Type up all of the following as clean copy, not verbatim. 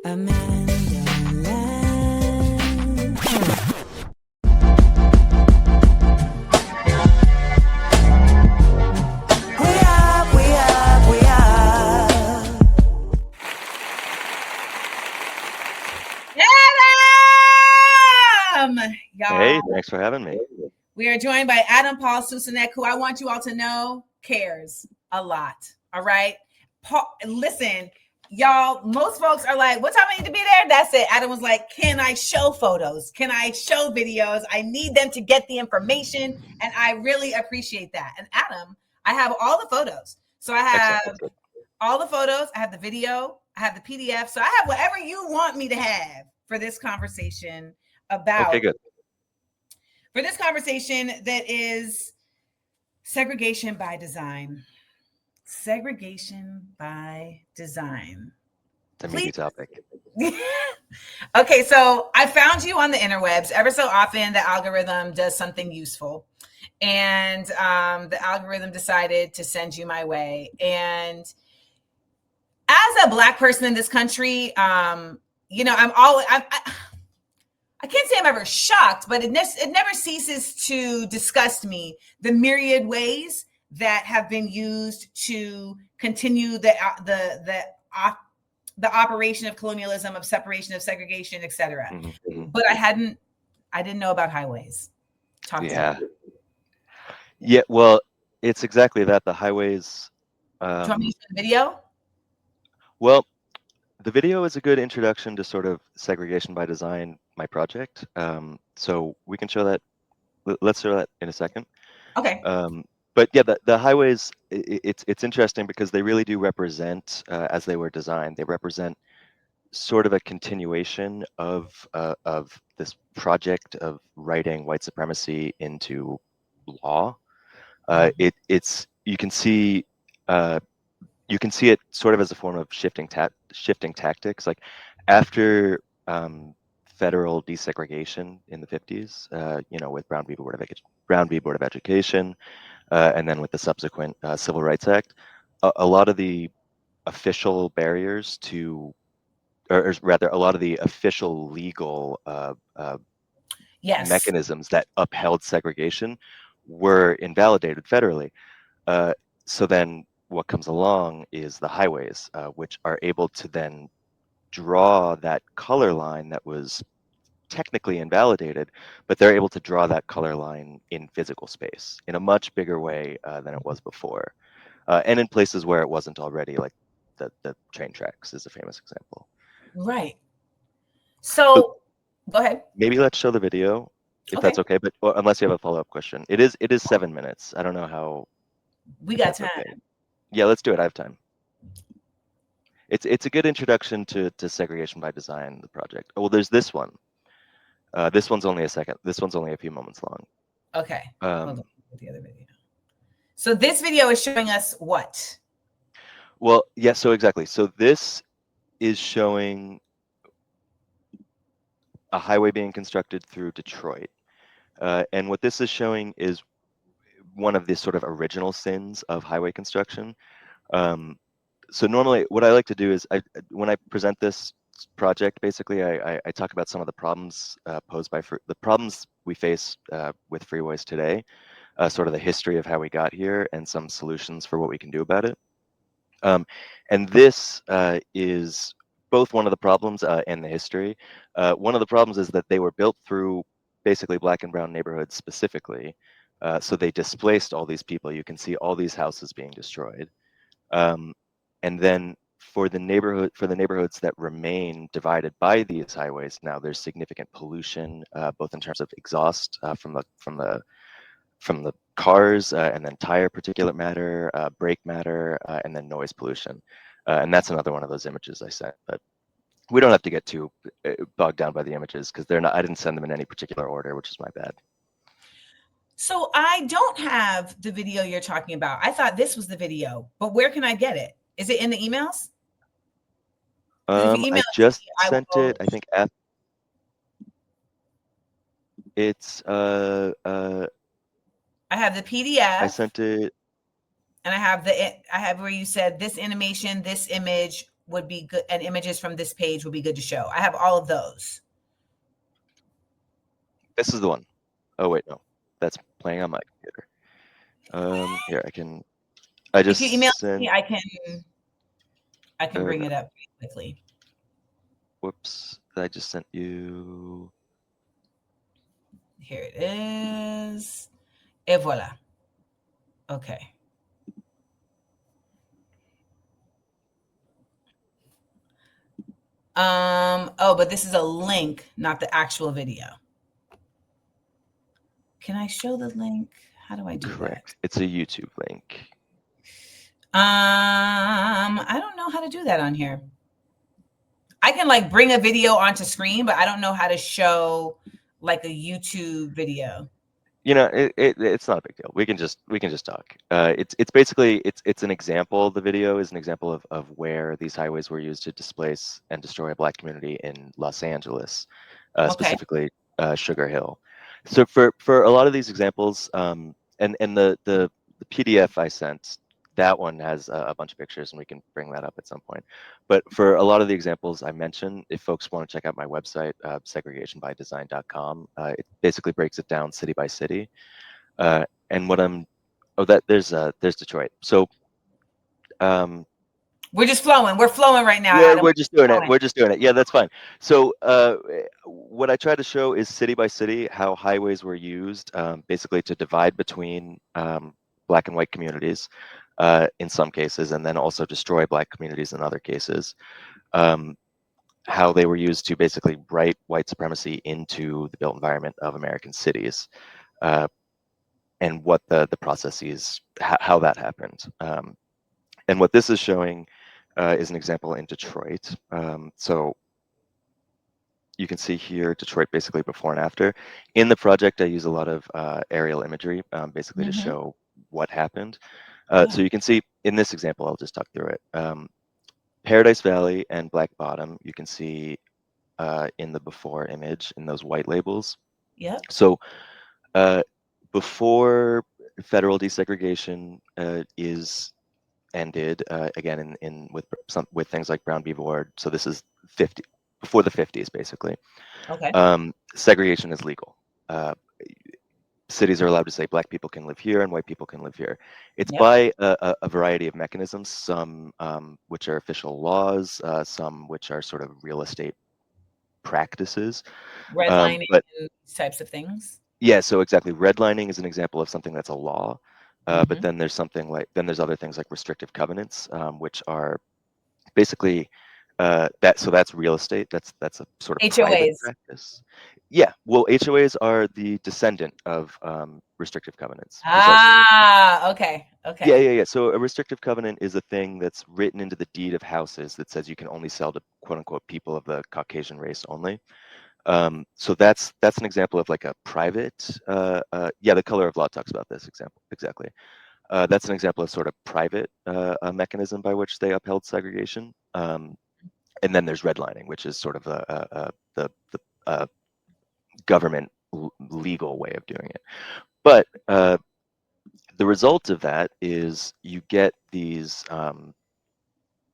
AmandaLand. We up. Adam! Y'all. Hey, thanks for having me. We are joined by Adam Paul Susaneck, who I want you all to know cares a lot. All right. Paul, listen, y'all, most folks are like, what time I need to be there? That's it. Adam was like, can I show photos? Can I show videos? I need them to get the information. And I really appreciate that. And Adam, I have all the photos. So I have Excellent. all the photos. I have the video. I have the PDF. So I have whatever you want me to have for this conversation about. Okay, good. For this conversation that is segregation by design. Segregation by design. It's a meaty topic. Okay, so I found you on the interwebs. Ever so often, the algorithm does something useful. And the algorithm decided to send you my way. And as a Black person in this country, I can't say I'm ever shocked, but it never ceases to disgust me the myriad ways that have been used to continue the operation of colonialism, of separation, of segregation, etc. Mm-hmm. But I didn't know about highways. Talk to me. Yeah. Well, it's exactly that. The highways. Do you want me to use the video? Well, the video is a good introduction to sort of segregation by design, my project. So we can show that. Let's show that in a second. Okay. But yeah, the highways, it's interesting because they really do represent, as they were designed, they represent sort of a continuation of this project of writing white supremacy into law. It's you can see it sort of as a form of shifting tactics. Like after federal desegregation in the 50s, with Brown v. Board of Education, and then with the subsequent Civil Rights Act, a lot of the official barriers to, or rather, a lot of the official legal mechanisms that upheld segregation were invalidated federally. So then what comes along is the highways, which are able to then draw that color line that was technically invalidated, but they're able to draw that color line in physical space in a much bigger way than it was before, and in places where it wasn't already, like the train tracks is a famous example. Right. So go ahead. Maybe let's show the video if that's okay, but unless you have a follow-up question. It is 7 minutes. I don't know how. We got time. Okay. Yeah, let's do it. I have time. It's a good introduction to segregation by design, the project. Oh, well, there's this one. This one's only a second. This one's only a few moments long. Okay. Hold on with the other video. So this video is showing us what? Well, yeah. So exactly. So this is showing a highway being constructed through Detroit, and what this is showing is one of the sort of original sins of highway construction. So normally, what I like to do is, when I present this project, basically, I talk about some of the problems posed by the problems we face with freeways today, sort of the history of how we got here, and some solutions for what we can do about it. And this is both one of the problems and the history. One of the problems is that they were built through basically Black and brown neighborhoods specifically. So they displaced all these people. You can see all these houses being destroyed. And then for the neighborhoods that remain divided by these highways, now there's significant pollution, both in terms of exhaust from the cars, and then tire particulate matter, brake matter, and then noise pollution. And that's another one of those images I sent. But we don't have to get too bogged down by the images because they're not. I didn't send them in any particular order, which is my bad. So I don't have the video you're talking about. I thought this was the video, but where can I get it? Is it in the emails? I just sent it. I think it's I have the PDF. I sent it, and I have where you said this animation, this image would be good, and images from this page would be good to show. I have all of those. This is the one. Oh wait, no, that's playing on my computer. Here I If you email just sent. me, I can bring it up quickly. Whoops, I just sent you. Here it is. Et voila. Okay. Oh, but this is a link, not the actual video. Can I show the link? How do I do Correct. It's a YouTube link. I don't know how to do that on here. I can like bring a video onto screen, but I don't know how to show like a YouTube video. You know, it's not a big deal. We can just talk. It's basically it's an example. The video is an example of where these highways were used to displace and destroy a Black community in Los Angeles, specifically Sugar Hill. So for a lot of these examples, and the PDF I sent, that one has a bunch of pictures, and we can bring that up at some point. But for a lot of the examples I mentioned, if folks want to check out my website, segregationbydesign.com, it basically breaks it down city by city. And what there's Detroit. So we're just flowing. We're flowing right now, yeah, Adam. we're just doing it. We're just doing it. Yeah, that's fine. So what I try to show is city by city how highways were used, basically to divide between Black and white communities in some cases, and then also destroy Black communities in other cases. How they were used to basically write white supremacy into the built environment of American cities, and what the processes, how that happened. And what this is showing is an example in Detroit. So you can see here Detroit basically before and after. In the project, I use a lot of aerial imagery, basically to show what happened. So you can see in this example, I'll just talk through it. Paradise Valley and Black Bottom, you can see in the before image in those white labels. Yep. So before federal desegregation is ended, again with things like Brown v. Board. So this is before the 50s, basically. Okay. Segregation is legal. Cities are allowed to say Black people can live here and white people can live here. It's by a variety of mechanisms, some which are official laws, some which are sort of real estate practices. Redlining and types of things. Yeah, so exactly. Redlining is an example of something that's a law. But then there's there's other things like restrictive covenants, which are basically that's real estate. That's a sort of HOAs. Private practice. Yeah, well, HOAs are the descendant of restrictive covenants. Okay. Yeah. So a restrictive covenant is a thing that's written into the deed of houses that says you can only sell to quote unquote people of the Caucasian race only. So that's an example of like a private. The Color of Law talks about this example exactly. That's an example of sort of private mechanism by which they upheld segregation. And then there's redlining, which is sort of the government legal way of doing it. But the result of that is you get these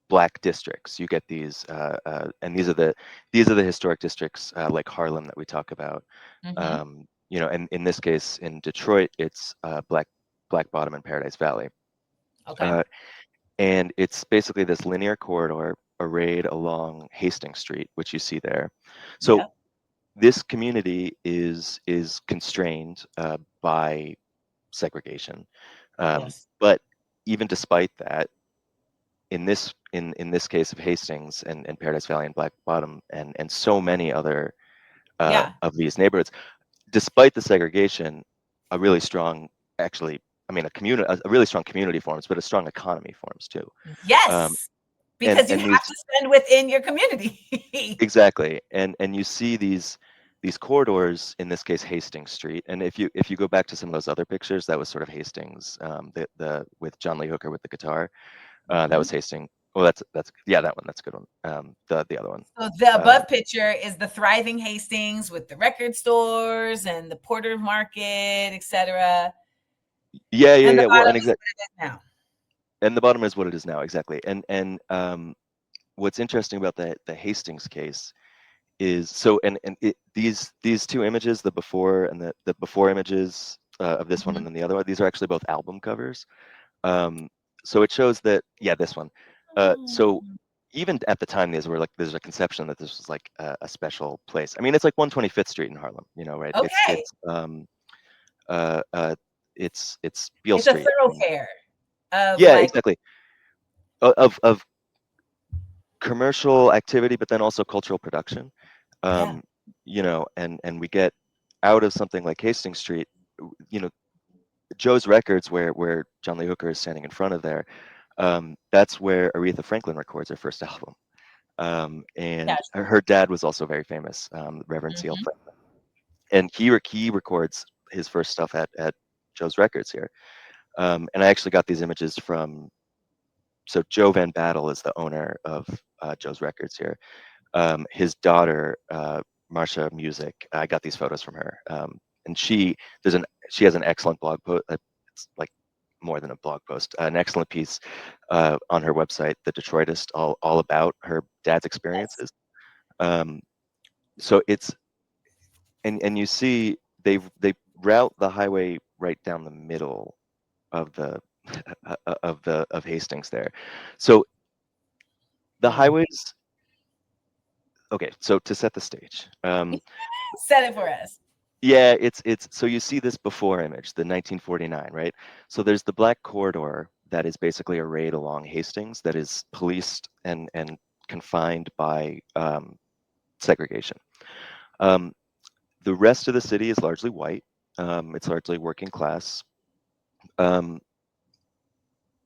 Black districts. You get these, and these are the historic districts like Harlem that we talk about. And in this case, in Detroit, it's Black Bottom and Paradise Valley. Okay. And it's basically this linear corridor arrayed along Hastings Street, which you see there. So this community is constrained by segregation. But even despite that, in this case of Hastings and Paradise Valley and Black Bottom and so many other of these neighborhoods, despite the segregation, a really strong, actually, I mean, a really strong community forms, but a strong economy forms too. Yes, because you have to spend within your community. Exactly, and you see these corridors, in this case Hastings Street, and if you go back to some of those other pictures, that was sort of Hastings, the with John Lee Hooker with the guitar, that was Hastings. Well, that's that one, that's a good one. The other one. So the above picture is the thriving Hastings with the record stores and the Porter Market, etc. Yeah. Well, and exactly. And the bottom is what it is now, exactly. And what's interesting about the Hastings case is these two images, the before and the before images of this one and then the other one, these are actually both album covers. So it shows that, yeah, this one. So even at the time, there's a conception that this was like a special place. I mean, it's like 125th Street in Harlem, right? Okay. Uh, uh, it's Beale It's a Street. thoroughfare of Yeah, like, exactly. Of commercial activity, but then also cultural production. yeah. And we get out of something like Hastings Street, you know, Joe's Records, where John Lee Hooker is standing in front of there. That's where Aretha Franklin records her first album. And Gotcha. her dad was also very famous, Reverend C.L. Mhm. Franklin. And he records his first stuff at Joe's Records here. And I actually got these images from, so Joe Van Battle is the owner of Joe's Records here. His daughter, Marsha Music, I got these photos from her. And she has an excellent blog post. It's like more than a blog post, an excellent piece on her website, The Detroitist, all about her dad's Yes. experiences. So it's, and you see they route the highway right down the middle of the of Hastings there. So the highways. Okay, so to set the stage, Set it for us. yeah, it's so you see this before image, the 1949, right? So there's the black corridor that is basically arrayed along Hastings that is policed and confined by segregation. Um, the rest of the city is largely white. It's largely working class. Um,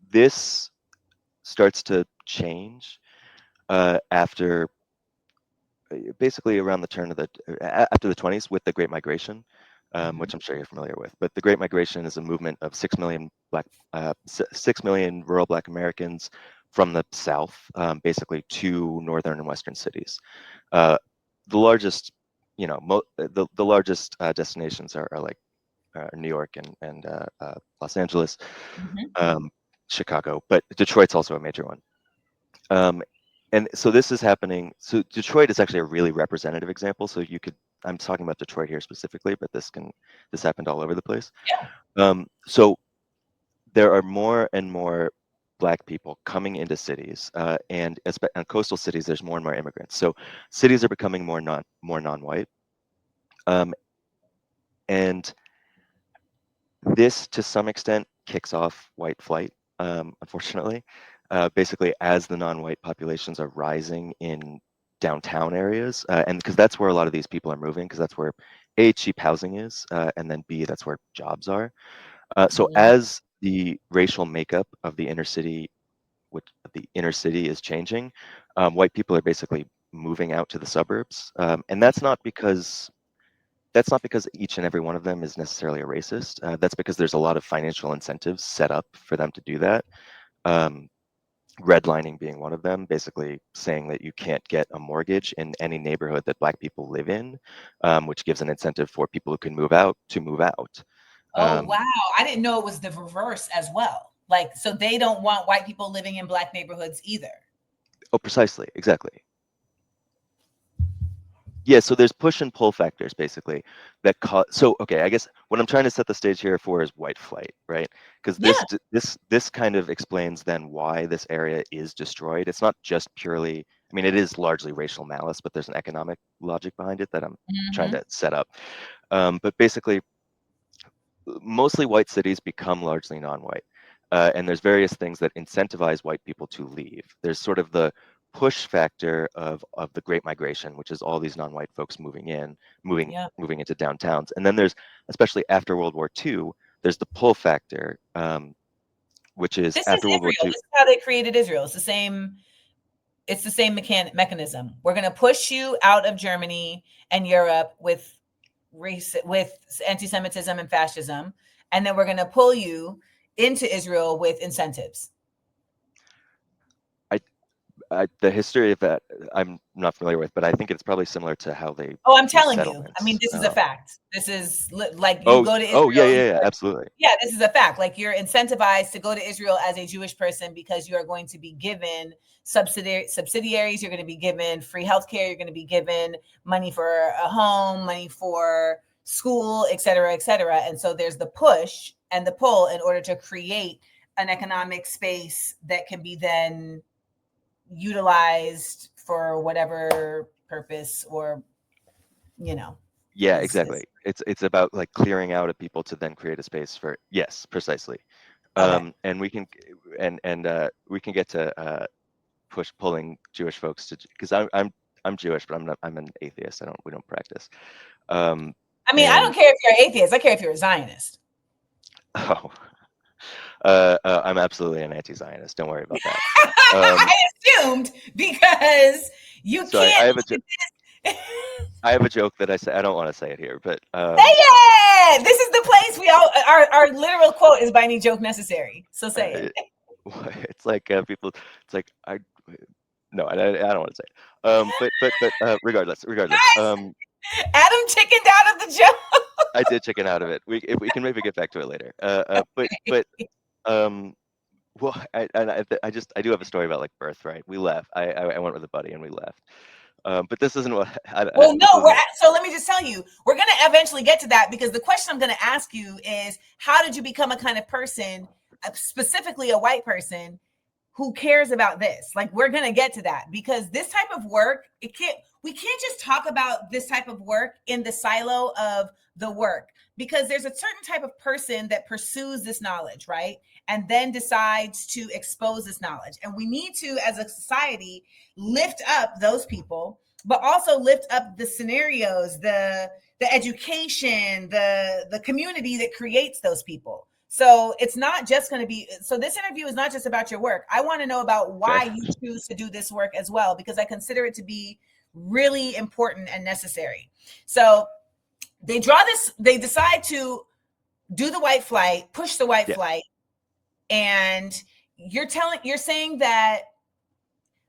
this starts to change after basically around the turn of after the 20s with the Great Migration, which I'm sure you're familiar with. But the Great Migration is a movement of 6 million 6 million rural Black Americans from the South, basically to northern and western cities. The largest, the largest destinations are like New York and Los Angeles, Mhm. um, Chicago, but Detroit's also a major one. Um, and so this is happening. So Detroit is actually a really representative example. So I'm talking about Detroit here specifically, but this happened all over the place. Yeah. So there are more and more Black people coming into cities, and in coastal cities, there's more and more immigrants. So cities are becoming more non-white, um, and this to some extent kicks off white flight. Unfortunately, basically as the non-white populations are rising in downtown areas, and because that's where a lot of these people are moving, because that's where A, cheap housing is, and then B, that's where jobs are. So Mhm. as the racial makeup of the inner city is changing, white people are basically moving out to the suburbs, and that's not because each and every one of them is necessarily a racist. That's because there's a lot of financial incentives set up for them to do that. Um, redlining being one of them, basically saying that you can't get a mortgage in any neighborhood that Black people live in, which gives an incentive for people who can move out to move out. Oh, Um, wow. I didn't know it was the reverse as well. Like, so they don't want white people living in Black neighborhoods either. oh, precisely, exactly. Yeah, so there's push and pull factors basically that cause. So okay, I guess what I'm trying to set the stage here for is white flight, right? Because Yeah. this kind of explains then why this area is destroyed. It's not just purely. I mean, it is largely racial malice, but there's an economic logic behind it that I'm trying Mhm. to set up. But basically, mostly white cities become largely non-white, and there's various things that incentivize white people to leave. There's sort of the push factor of the Great Migration, which is all these non-white folks Yeah. moving into downtowns, and then there's, especially after World War II, there's the pull factor, which is This is after World War Israel. II. This is how they created Israel. It's the same mechanism. We're going to push you out of Germany and Europe with with anti-Semitism and fascism, and then we're going to pull you into Israel with incentives. The history of that I'm not familiar with, but I think it's probably similar to how they Oh, I'm do telling you. I mean, settlements. this is a fact. This is like you Oh, go to oh, yeah, Israel. yeah, yeah, absolutely. Yeah, this is a fact. Like you're incentivized to go to Israel as a Jewish person because you are going to be given subsidiaries. You're going to be given free healthcare. You're going to be given money for a home, money for school, et cetera, et cetera. And so there's the push and the pull in order to create an economic space that can be then utilized for whatever purpose or, you know, Yeah, is exactly. It's about like clearing out of people to then create a space for, yes, precisely. okay. And we can we can get to pulling Jewish folks to, because I'm Jewish, but I'm an atheist. We don't practice. I mean, I don't And care if you're an atheist. I care if you're a Zionist. oh, I'm absolutely an anti-Zionist. Don't worry about that. I assumed because you So can't look at this. I have a joke that I say. I don't want to say it here, but Say it. This is the place we all. Our literal quote is "By any joke necessary." So say uh, it. it's like people. It's like I. No, I don't want to say it. But regardless. Adam chickened out of the joke. I did chicken out of it. If we can maybe get back to it later. But um, well, I do have a story about like birthright. We left. I went with a buddy and we left. But this isn't what Well, no, this isn't. so let me just tell you, we're going to eventually get to that because the question I'm going to ask you is, how did you become a kind of person, specifically a white person, who cares about this? Like, we're going to get to that because this type of work, we can't just talk about this type of work in the silo of the work, because there's a certain type of person that pursues this knowledge, right? And then decides to expose this knowledge. And we need to, as a society, lift up those people, but also lift up the scenarios, the education, the community that creates those people. So it's not just going to be, so this interview is not just about your work. I want to know about Okay. why you choose to do this work as well, because I consider it to be really important and necessary. So they decide to do the white flight, push the white Yeah. flight. And you're saying that,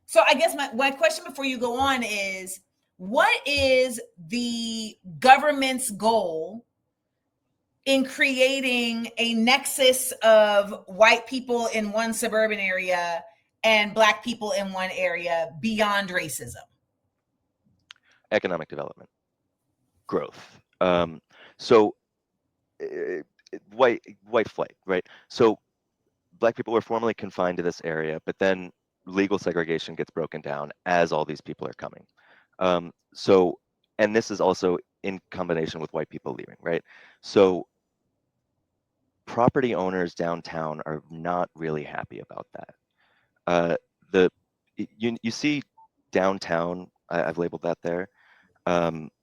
so I guess my question before you go on is, what is the government's goal in creating a nexus of white people in one suburban area and Black people in one area beyond racism? Economic development, growth. So white flight, right? So Black people were formerly confined to this area, but then legal segregation gets broken down as all these people are coming. So, and this is also in combination with white people leaving, right? So property owners downtown are not really happy about that. The you see downtown, I've labeled that there.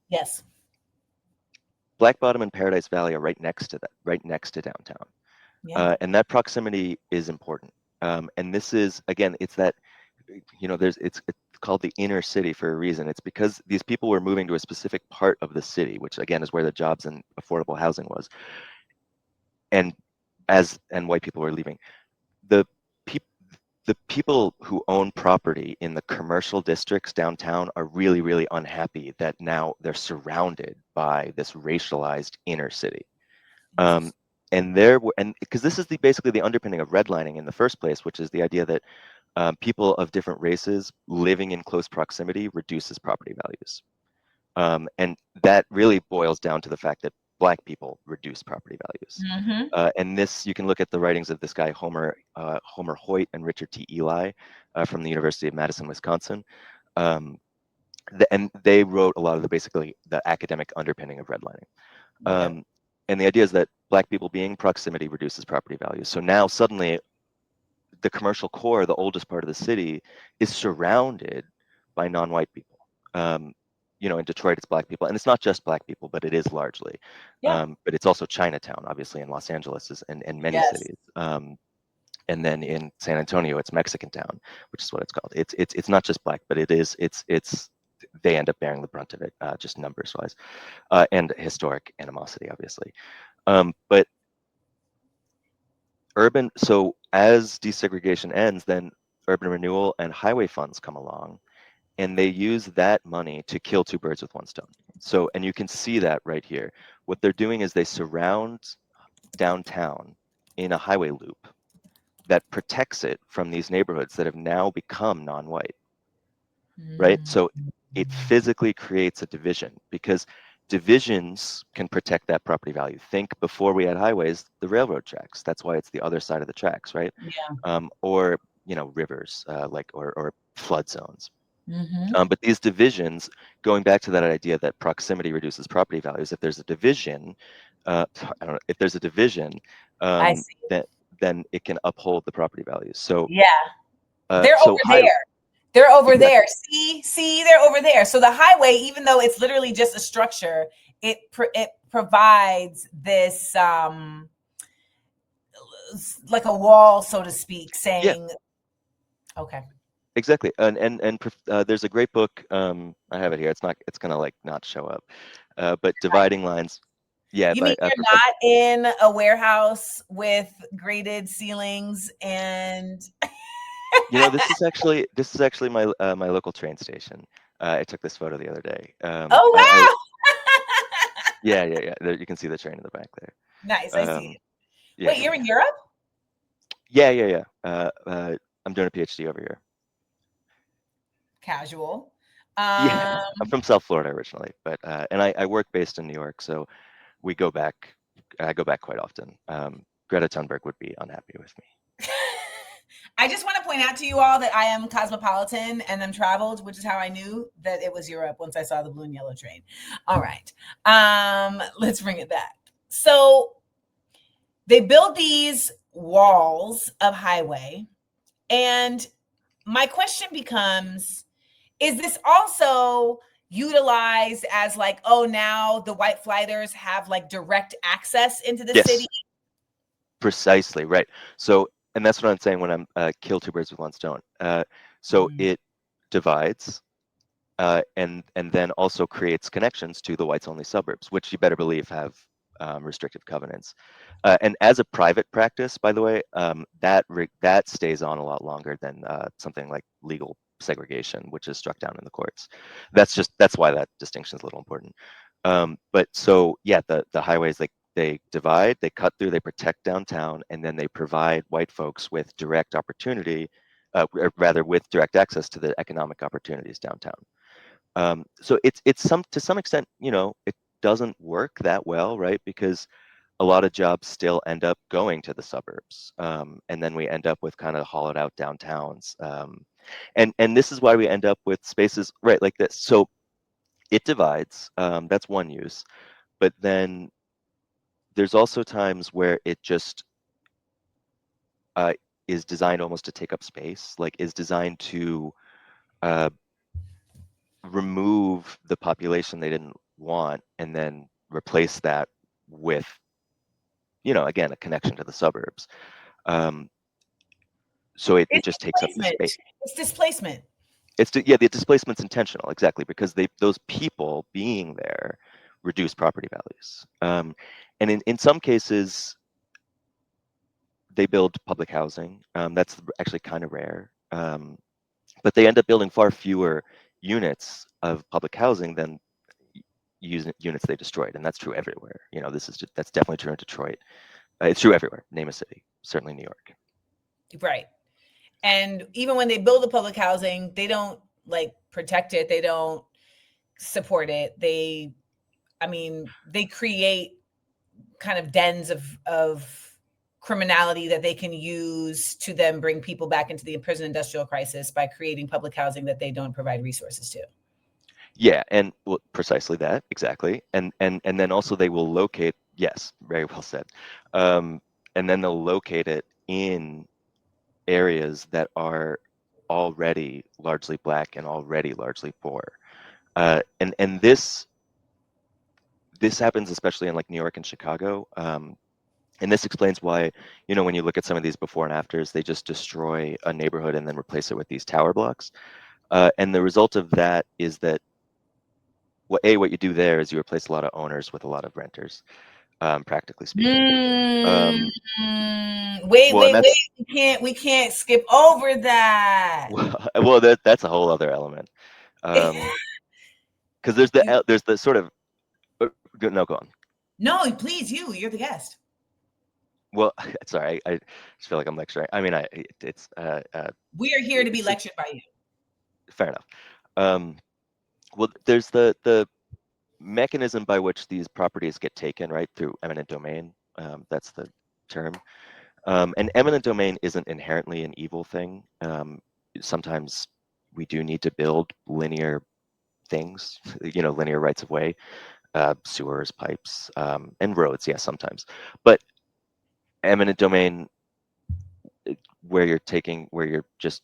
Yes. Black Bottom and Paradise Valley are right next to that, right next to downtown. Yeah. And that proximity is important. And this is, again, it's that, it's called the inner city for a reason. It's because these people were moving to a specific part of the city, which again is where the jobs and affordable housing was. And white people were leaving. The the people who own property in the commercial districts downtown are really, really unhappy that now they're surrounded by this racialized inner city. And because this is basically the underpinning of redlining in the first place, which is the idea that people of different races living in close proximity reduces property values. And that really boils down to the fact that Black people reduce property values. And this, you can look at the writings of this guy, Homer Hoyt and Richard T. Ely from the University of Madison, Wisconsin. And they wrote a lot of basically the academic underpinning of redlining. And the idea is that Black people being proximity reduces property values. So now suddenly the commercial core, the oldest part of the city, is surrounded by non-white people. In Detroit, it's Black people, and it's not just Black people, but it is largely. But it's also Chinatown, obviously, in Los Angeles and many cities. And then in San Antonio, it's Mexican Town, which is what it's called. It's not just Black, but it's they end up bearing the brunt of it, just numbers wise, and historic animosity, obviously. But so as desegregation ends, then urban renewal and highway funds come along, and they use that money to kill two birds with one stone. So, and you can see that right here. What they're doing is they surround downtown in a highway loop that protects it from these neighborhoods that have now become non-white, right? Mm. So it physically creates a division, because divisions can protect that property value. Think, before we had highways, the railroad tracks. That's why it's the other side of the tracks, right? Yeah. Or rivers, or flood zones. Mm-hmm. But these divisions, going back to that idea that proximity reduces property values, if there's a division, I don't know, if there's a division, I see. then it can uphold the property values. So, Yeah. They're over so high, there. They're over there. exactly, See, they're over there. So the highway, even though it's literally just a structure, it provides this like a wall, so to speak, yeah, saying, okay. exactly. And there's a great book. I have it here. It's gonna like not show up, but Dividing Lines. Yeah, You mean by you're Professor. not in a warehouse with graded ceilings and This is actually my local train station. I took this photo the other day. oh wow. Yeah. You can see the train in the back Nice, I there. see it. Yeah, Wait, you're in Europe? yeah. I'm doing a PhD over here. Casual. Yeah, Um, I'm from South Florida originally, but and I work based in New York, so we go back. I go back quite often. Greta Thunberg would be unhappy with me. I just want to point out to you all that I am cosmopolitan and I'm traveled, which is how I knew that it was Europe once I saw the blue and yellow train. All right. Let's bring it back. So they build these walls of highway. And my question becomes, is this also utilized as like, oh, now the white flighters have like direct access into the city? Yes, precisely right. So, and that's what I'm saying when I'm kill two birds with one stone. So Mm. it divides, and then also creates connections to the whites only suburbs, which you better believe have restrictive covenants. And as a private practice, by the way, that stays on a lot longer than something like legal segregation, which is struck down in the courts. That's why that distinction is a little important. But so yeah, the highways, like, they divide, they cut through, they protect downtown, and then they provide white folks with direct opportunity, or rather with direct access to the economic opportunities downtown. So it's some to some extent, it doesn't work that well, right? Because a lot of jobs still end up going to the suburbs, and then we end up with kind of hollowed out downtowns. And this is why we end up with spaces right like this. So it divides. That's one use, but then there's also times where it just uh, is designed almost to take up space, like is designed to uh, remove the population they didn't want and then replace that with, again, a connection to the suburbs. Um, so it It's just takes up the space. displacement. It's displacement. Yeah, the displacement's intentional, exactly, because those people being there reduce property values. And in some cases, they build public housing. That's actually kind of rare. But they end up building far fewer units of public housing than units they destroyed, and that's true everywhere. That's definitely true in Detroit. It's true everywhere. Name a city, certainly New York. Right. And even when they build the public housing, they don't like protect it. They don't support it. They create kind of dens of criminality that they can use to then bring people back into the prison industrial crisis by creating public housing that they don't provide resources to. Yeah, and well, precisely that, exactly. And then also they will locate. Yes, very well said. Um, and then they'll locate it in areas that are already largely Black and already largely poor. And this happens especially in like New York and Chicago. And this explains why, when you look at some of these before and afters, they just destroy a neighborhood and then replace it with these tower blocks. And the result of that is that what you do there is you replace a lot of owners with a lot of renters. practically speaking. Wait, Well, and that's we can't skip over that. well, that's a whole other element. Because there's the sort of no, go on. No, please, you're the guest. Well, sorry, I just feel like I'm lecturing. I mean, it's we are here to be lectured by you. Fair enough. Well, there's the mechanism by which these properties get taken, right, through eminent domain. That's the term. And eminent domain isn't inherently an evil thing. Sometimes we do need to build linear things, linear rights of way, sewers, pipes, and roads, yes, sometimes. But eminent domain, where you're just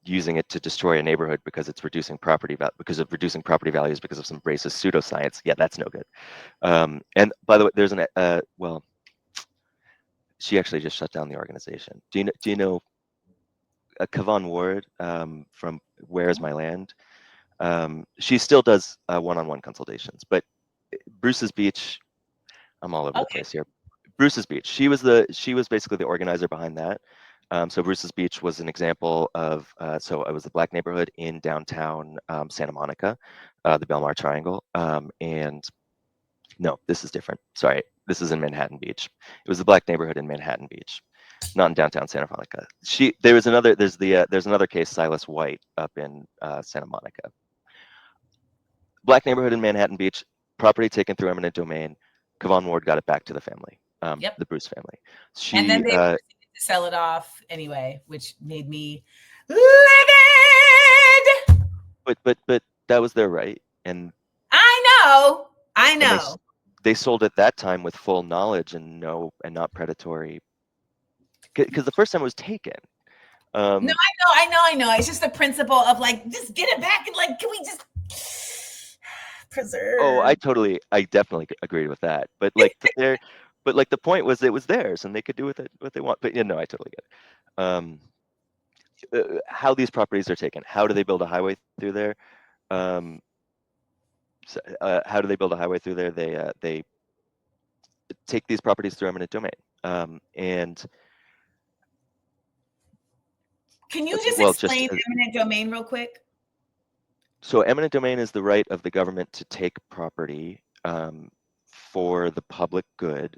using it to destroy a neighborhood because it's reducing property because of reducing property values because of some racist pseudoscience, yeah, that's no good. And by the way, there's well, she actually just shut down the organization. Do you know Kavan Ward from Where's My Land? She still does one-on-one consultations, but Bruce's Beach, I'm all over the place here. Bruce's Beach, she was basically the organizer behind that. So Bruce's Beach was an example of, so it was a Black neighborhood in downtown Santa Monica, the Belmar Triangle. And no, this is different. Sorry, this is in Manhattan Beach. It was the Black neighborhood in Manhattan Beach, not in downtown Santa Monica. There's another case, Silas White, up in Santa Monica. Black neighborhood in Manhattan Beach, property taken through eminent domain. Kavan Ward got it back to the family, the Bruce family. And then they proceeded to sell it off anyway, which made me livid. But that was their right, and I know. They sold at that time with full knowledge and not predatory, because the first time it was taken. No, I know. It's just the principle of like, just get it back and like, can we just preserve? Oh, I definitely agreed with that. But like the point was it was theirs and they could do with it what they want. But I totally get it. How these properties are taken. How do they build a highway through there? How do they build a highway through there? They take these properties through eminent domain. And can you just explain eminent domain real quick? So eminent domain is the right of the government to take property for the public good,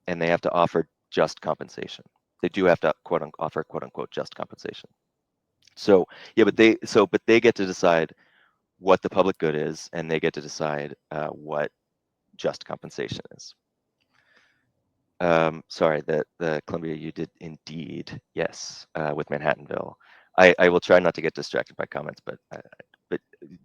and they have to offer just compensation. They do have to offer quote unquote just compensation. So yeah, but they get to decide what the public good is, and they get to decide what just compensation is. Sorry, the Columbia, you did indeed, yes, with Manhattanville. I will try not to get distracted by comments, but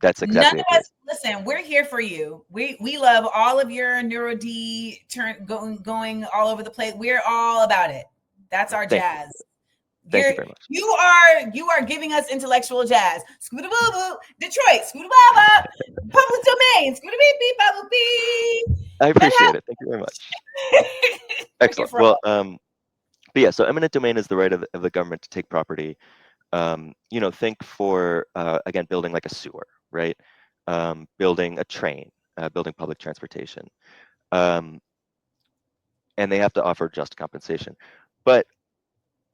that's exactly none of us. Listen, we're here for you. We love all of your neuro D going all over the place. We're all about it. That's our jazz. Thank you very much. You are giving us intellectual jazz. Scooter boo boo, Detroit, scooter blah blah, public domain, scooter beep beep boo beep. I appreciate it. Thank you very much. Excellent. Well, but yeah, so eminent domain is the right of the government to take property. Think for again, building like a sewer, right? Building a train, building public transportation, and they have to offer just compensation. But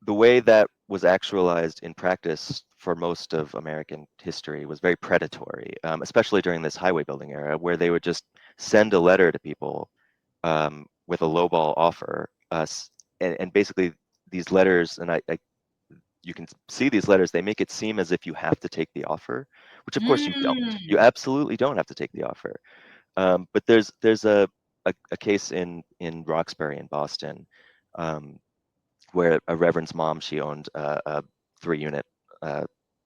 the way that was actualized in practice for most of American history was very predatory, especially during this highway building era, where they would just send a letter to people with a lowball offer, and basically these letters, and you can see these letters, they make it seem as if you have to take the offer, which of course you don't. You absolutely don't have to take the offer. But there's a case in Roxbury in Boston, where a reverend's mom, she owned a 3-unit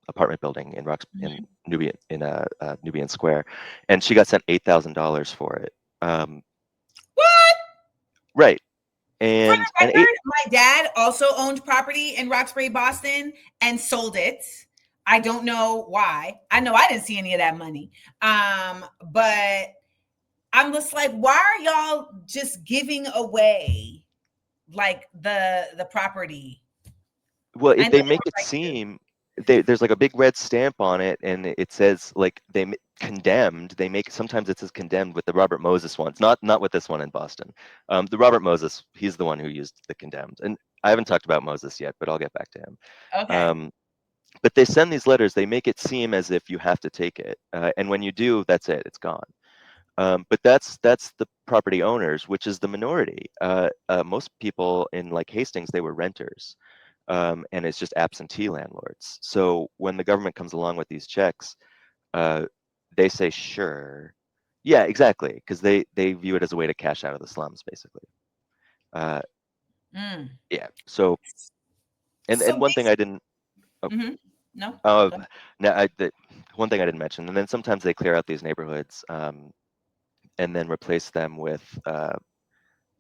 apartment building in Nubian Square, and she got sent $8,000 for it. What? Right. And for the record, my dad also owned property in Roxbury, Boston, and sold it. I don't know why. I know I didn't see any of that money. But I'm just like, why are y'all just giving away like the property? Well, if they make it seem, there's like a big red stamp on it, and it says like condemned. They make, sometimes it says condemned with the Robert Moses ones, not with this one in Boston. The Robert Moses, he's the one who used the condemned, and I haven't talked about Moses yet, but I'll get back to him. Okay. But they send these letters, they make it seem as if you have to take it, and when you do, that's it, it's gone. But that's the property owners, which is the minority. Most people in like Hastings, they were renters, and it's just absentee landlords. So when the government comes along with these checks, they say sure, yeah, exactly, because they view it as a way to cash out of the slums, basically. Yeah. So So one thing I didn't. Oh, no. now one thing I didn't mention, and then sometimes they clear out these neighborhoods, and then replace them with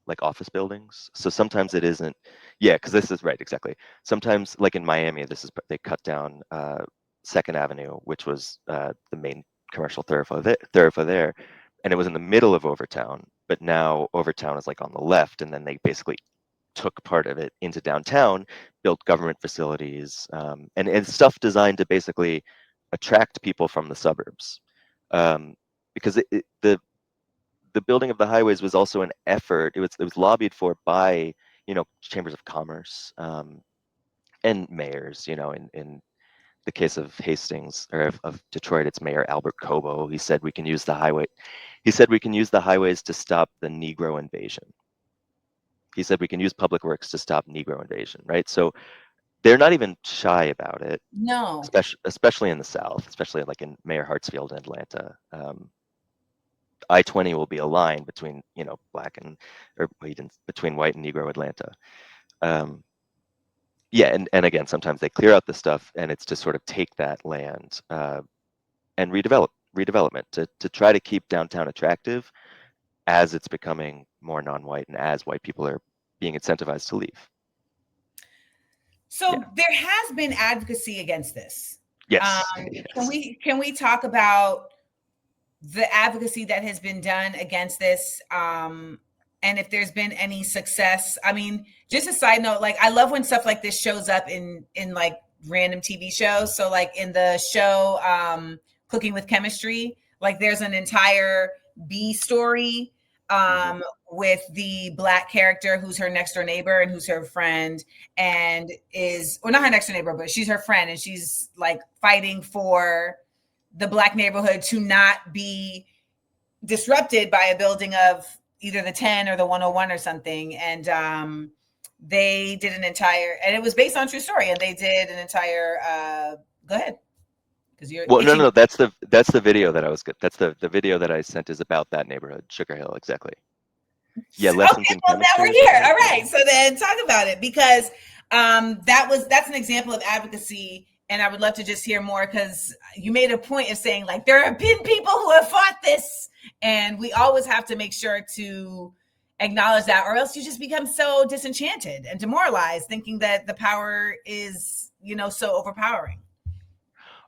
like office buildings. So sometimes it isn't, yeah, because this is right, exactly. Sometimes, like in Miami, they cut down Second Avenue, which was the main commercial thoroughfare there, and it was in the middle of Overtown. But now Overtown is like on the left, and then they basically took part of it into downtown, built government facilities, and stuff designed to basically attract people from the suburbs, because the building of the highways was also an effort. It was lobbied for by chambers of commerce, and mayors. In the case of Hastings, or of Detroit, it's Mayor Albert Cobo. He said we can use the highway. He said we can use the highways to stop the Negro invasion. He said we can use public works to stop Negro invasion. Right. So they're not even shy about it. No. Especially in the South, especially like in Mayor Hartsfield in Atlanta. I-20 will be a line between black and between white and Negro Atlanta. Yeah, and again, sometimes they clear out the stuff, and it's to sort of take that land and redevelopment to try to keep downtown attractive as it's becoming more non-white and as white people are being incentivized to leave. So there has been advocacy against this. Yes. Can we talk about the advocacy that has been done against this, and if there's been any success? I mean, just a side note, like I love when stuff like this shows up in like random TV shows. So like in the show Cooking with Chemistry, like there's an entire B story with the black character who's her next door neighbor and who's her friend, and not her next door neighbor, but she's her friend, and she's like fighting for the black neighborhood to not be disrupted by a building of either the 10 or the 101 or something. And they did an entire, and it was based on true story, and they did an entire go ahead. No, that's the video that I was good. That's the video that I sent is about that neighborhood, Sugar Hill, exactly. Yeah, lessons in chemistry. Now we're here. All right, so then talk about it, because that's an example of advocacy, and I would love to just hear more, because you made a point of saying like there have been people who have fought this, and we always have to make sure to acknowledge that, or else you just become so disenchanted and demoralized, thinking that the power is so overpowering.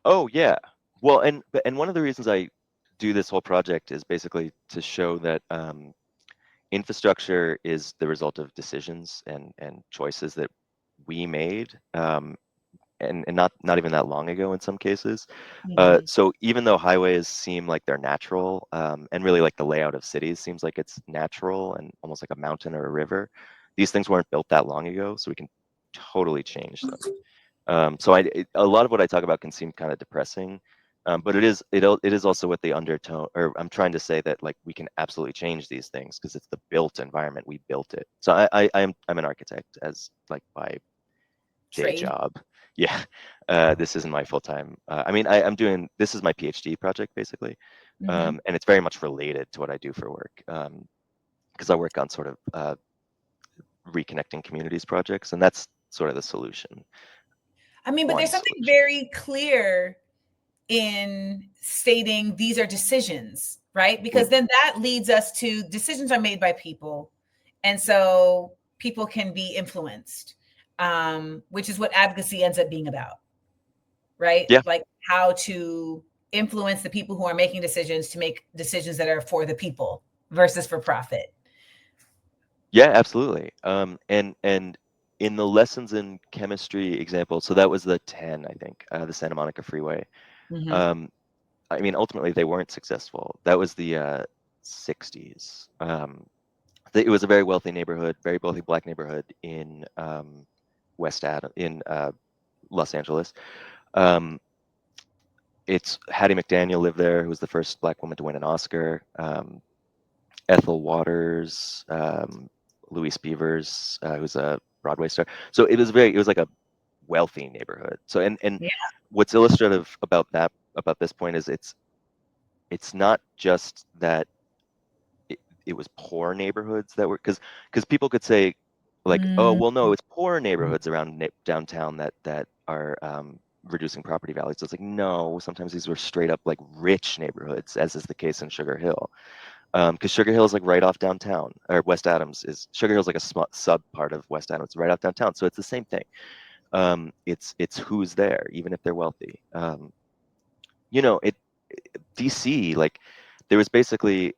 Oh yeah, well, and one of the reasons I do this whole project is basically to show that infrastructure is the result of decisions and choices that we made, and not even that long ago in some cases. So even though highways seem like they're natural, and really like the layout of cities seems like it's natural and almost like a mountain or a river, these things weren't built that long ago, so we can totally change them. So a lot of what I talk about can seem kind of depressing, but it is also with the undertone, or I'm trying to say that like we can absolutely change these things because it's the built environment. We built it. So I'm an architect as like by day job. Yeah, this isn't my full time. I mean, this is my PhD project basically, and it's very much related to what I do for work, because I work on sort of reconnecting communities projects, and that's sort of the solution. I mean, but there's something very clear in stating these are decisions, right? Because then that leads us to decisions are made by people. And so people can be influenced, which is what advocacy ends up being about, right? Yeah. Like how to influence the people who are making decisions to make decisions that are for the people versus for profit. Yeah, absolutely. And in the lessons in chemistry example, so that was the 10, I think, the Santa Monica Freeway. Mhm. Um, I mean, ultimately they weren't successful. That was the 60s. It was a very wealthy neighborhood, very wealthy black neighborhood in Los Angeles. Um, it's Hattie McDaniel lived there, who was the first black woman to win an Oscar. Ethel Waters, Louise Beavers, who's a Broadway star. So it was like a wealthy neighborhood. So and Yeah. what's illustrative about this point is it's not just that it was poor neighborhoods that were because people could say like, oh well, no, Mm. it's poor neighborhoods around downtown that are reducing property values. It's like, no, sometimes these were straight up like rich neighborhoods, as is the case in Sugar Hill. Because Sugar Hill is like right off downtown, or West Adams is Sugar Hill's like a sub part of West Adams, right off downtown. So it's the same thing. It's who's there, even if they're wealthy. You know, DC, like there was basically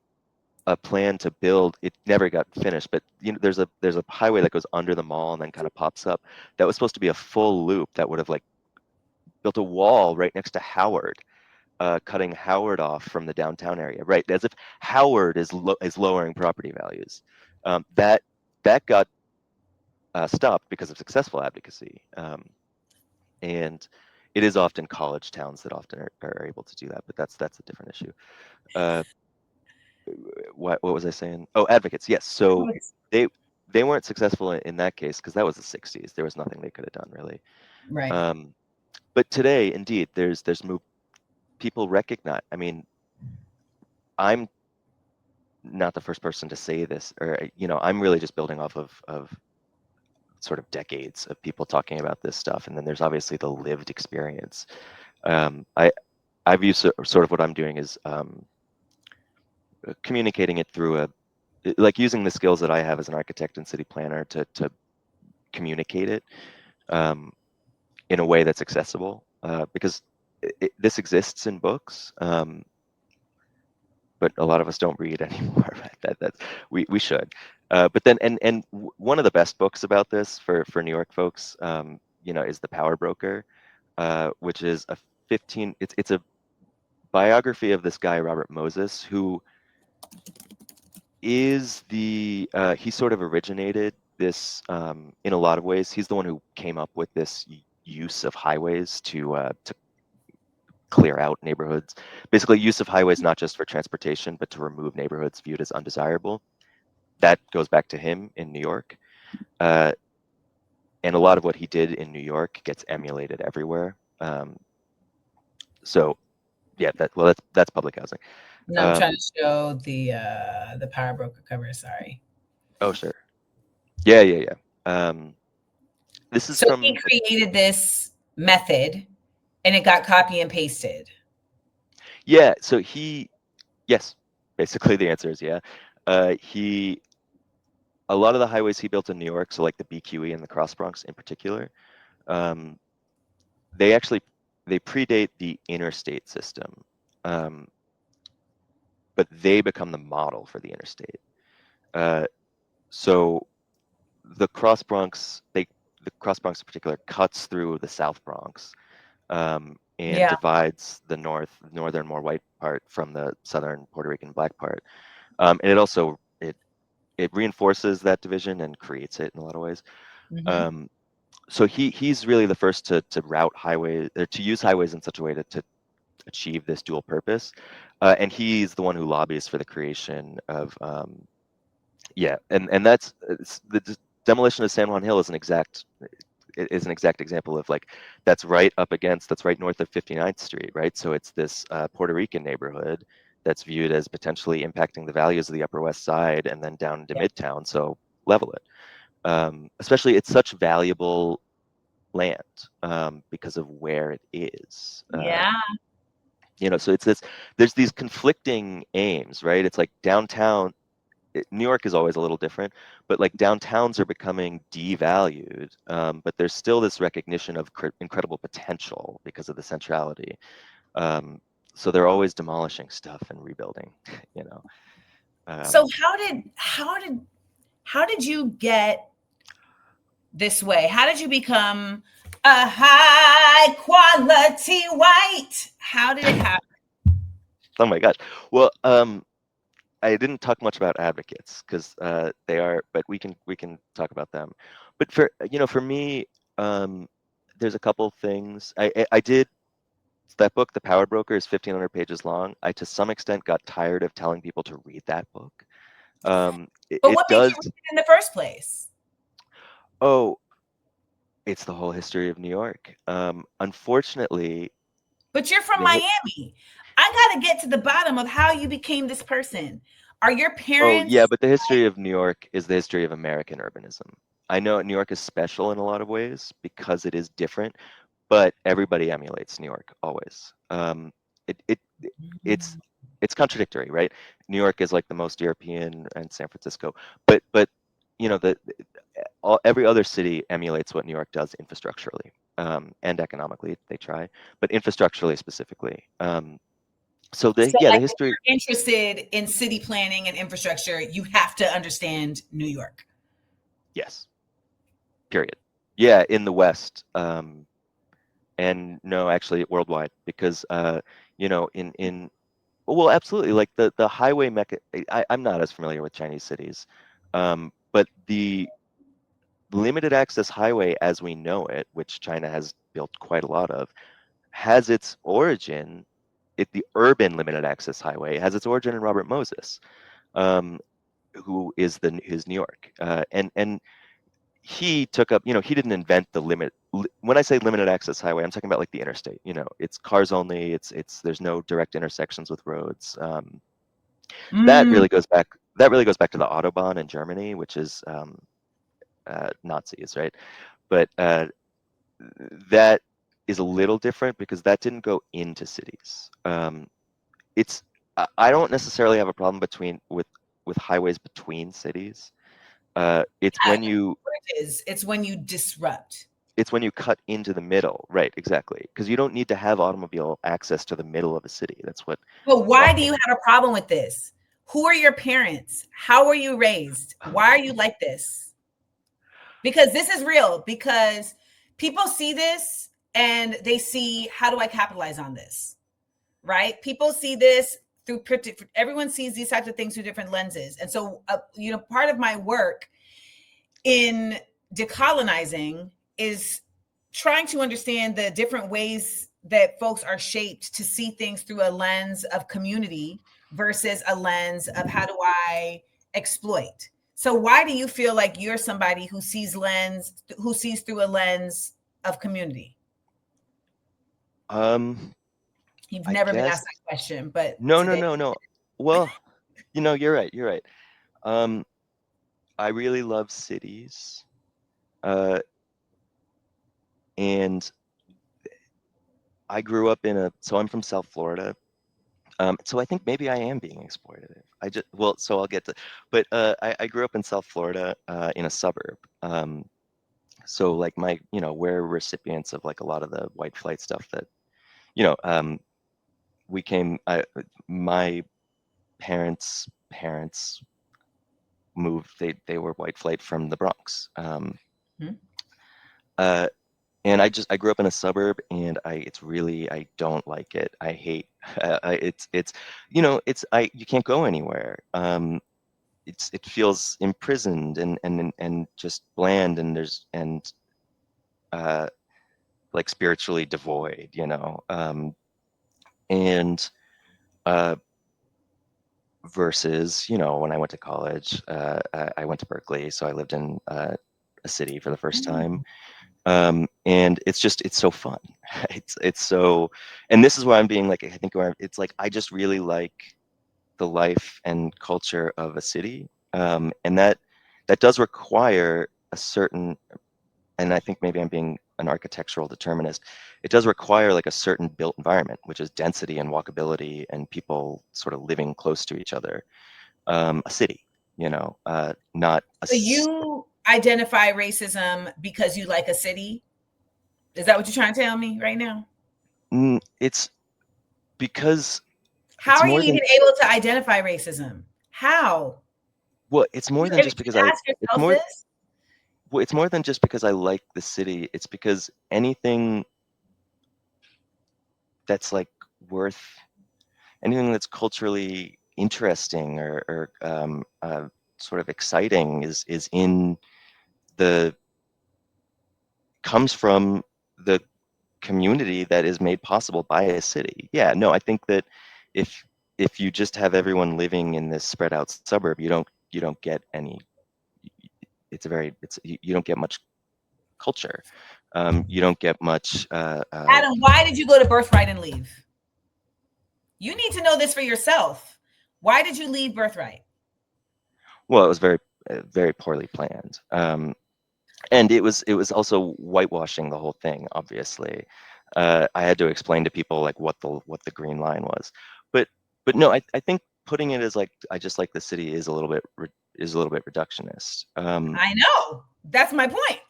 a plan to build. It never got finished, but you know, there's a highway that goes under the mall and then kind of pops up. That was supposed to be a full loop that would have like built a wall right next to Howard, cutting Howard off from the downtown area, right? As if Howard is lowering property values. That got stopped because of successful advocacy, and it is often college towns that often are able to do that, but that's a different issue. Uh, what was I saying? Oh, advocates, yes. So they they weren't successful in that case because that was the 60s. There was nothing they could have done really. Right. Um, but today, indeed, there's move. People recognize. I mean, I'm not the first person to say this, or you know, I'm really just building off of sort of decades of people talking about this stuff, and then there's obviously the lived experience. I view sort of what I'm doing is communicating it through like using the skills that I have as an architect and city planner to communicate it um, in a way that's accessible, because this exists in books. But a lot of us don't read anymore. Right? We should. But then one of the best books about this for New York folks, you know, is The Power Broker, which is a 15. It's a biography of this guy Robert Moses, who is he sort of originated this in a lot of ways. He's the one who came up with this use of highways to clear out neighborhoods. Basically, use of highways not just for transportation, but to remove neighborhoods viewed as undesirable. That goes back to him in New York. Uh, and a lot of what he did in New York gets emulated everywhere. So yeah, that's public housing. No, I'm trying to show the Power Broker cover. Sorry. Oh sure, yeah. This is So he from created this method, and it got copy and pasted. yeah. So yes, basically the answer is yeah. He A lot of the highways he built in New York, so like the BQE and the Cross Bronx in particular, um, they actually they predate the interstate system, um, but they become the model for the interstate. Uh, so the Cross Bronx in particular cuts through the South Bronx, and Yeah. divides the northern, more white part from the southern Puerto Rican black part. And it also it reinforces that division and creates it in a lot of ways. Hmm. Um, so he's really the first to route highways, or to use highways in such a way to achieve this dual purpose, and he's the one who lobbies for the creation of yeah, and that's the demolition of San Juan Hill is an exact example of like that's right north of 59th Street, right? So it's this Puerto Rican neighborhood that's viewed as potentially impacting the values of the Upper West Side and then down to Yeah. Midtown. So level it. Especially it's such valuable land because of where it is. Yeah. You know, so it's this. There's these conflicting aims, right? It's like downtown. New York is always a little different, but like downtowns are becoming devalued, but there's still this recognition of incredible potential because of the centrality. So they're always demolishing stuff and rebuilding. You know. So how did you get this way? How did you become a high quality white? How did it happen? Oh my gosh. Well, I didn't talk much about advocates because they are, but we can talk about them. But for me, um, there's a couple things. I did that book. The Power Broker is 1,500 pages long. I to some extent got tired of telling people to read that book. It, But it what made you does. read it in the first place? Oh, it's the whole history of New York. Unfortunately, But you're from the hi- Miami. I got to get to the bottom of how you became this person. Are your oh yeah, parents but the history of New York is the history of American urbanism. I know New York is special in a lot of ways because it is different, but everybody emulates New York always. It, it it's it's contradictory, right? New York is like the most European, and San Francisco, but every other city emulates what New York does infrastructurally, and economically. They try, but infrastructurally specifically. So so the like if history, you're interested in city planning and infrastructure, you have to understand New York. yes, period. Yeah, in the West, and no, actually worldwide, because in well, absolutely. Like the highway mecha. I'm not as familiar with Chinese cities, but the limited access highway as we know it, which China has built quite a lot of, has its origin. The urban limited access highway has its origin in Robert Moses, um, who is his New York, and he took up. He didn't invent the limit. When I say limited access highway, I'm talking about like the interstate. It's cars only. It's there's no direct intersections with roads. That Mm. really goes back. That really goes back to the Autobahn in Germany, which is Nazis, right? But that is a little different because that didn't go into cities. It's I don't necessarily have a problem with highways between cities. It's when you It's when you disrupt. it's when you cut into the middle, right? Exactly, because you don't need to have automobile access to the middle of a city. That's what But why do walking. you have a problem with this? Who are your parents? How were you raised? Why are you like this? Because this is real. Because people see this and they see, how do I capitalize on this? Right? People see this through, everyone sees these types of things through different lenses. And so, part of my work in decolonizing is trying to understand the different ways that folks are shaped to see things through a lens of community versus a lens of how do I exploit. So why do you feel like you're somebody who sees through a lens of community? Um, You've I never been guess asked that question, but no, no, today. no, no. Well, you're right. You're right. Um, I really love cities, uh, and I grew up so I'm from South Florida. So I think maybe I am being exploitative. So I'll get to, but I grew up in South Florida, in a suburb. So like we're recipients of like a lot of the white flight stuff that, you know, um, my parents moved. They were white flight from the Bronx. Hmm? Uh, and I grew up in a suburb, and I don't like it. I hate you can't go anywhere. It feels imprisoned and just bland, and uh, like spiritually devoid, and uh, versus when I went to college, I went to Berkeley, so I lived in a city for the first time. And it's so fun. It's so, and this is where I'm being like, I think where it's like, I just really like the life and culture of a city. And that does require a certain, and I think maybe I'm being an architectural determinist. It does require like a certain built environment, which is density and walkability and people sort of living close to each other. A city, not So you identify racism because you like a city? Is that what you're trying to tell me right now? it's because How it's are you more than even able to identify racism? How? well, it's more than Have just you because asked it's yourself more this? well, it's more than just because I like the city. It's because anything that's like worth anything that's culturally interesting or sort of exciting is in the comes from the community that is made possible by a city. Yeah, no, I think that if if you just have everyone living in this spread out suburb, you don't get any. It's a very it's you don't get much culture. You don't get much. Adam, why did you go to Birthright and leave? You need to know this for yourself. Why did you leave Birthright? Well, it was very poorly planned. And it was also whitewashing the whole thing. Obviously, I had to explain to people like what the green line was, but no, I think putting it as like I just like the city is a little bit is a little bit reductionist. I know. That's my point.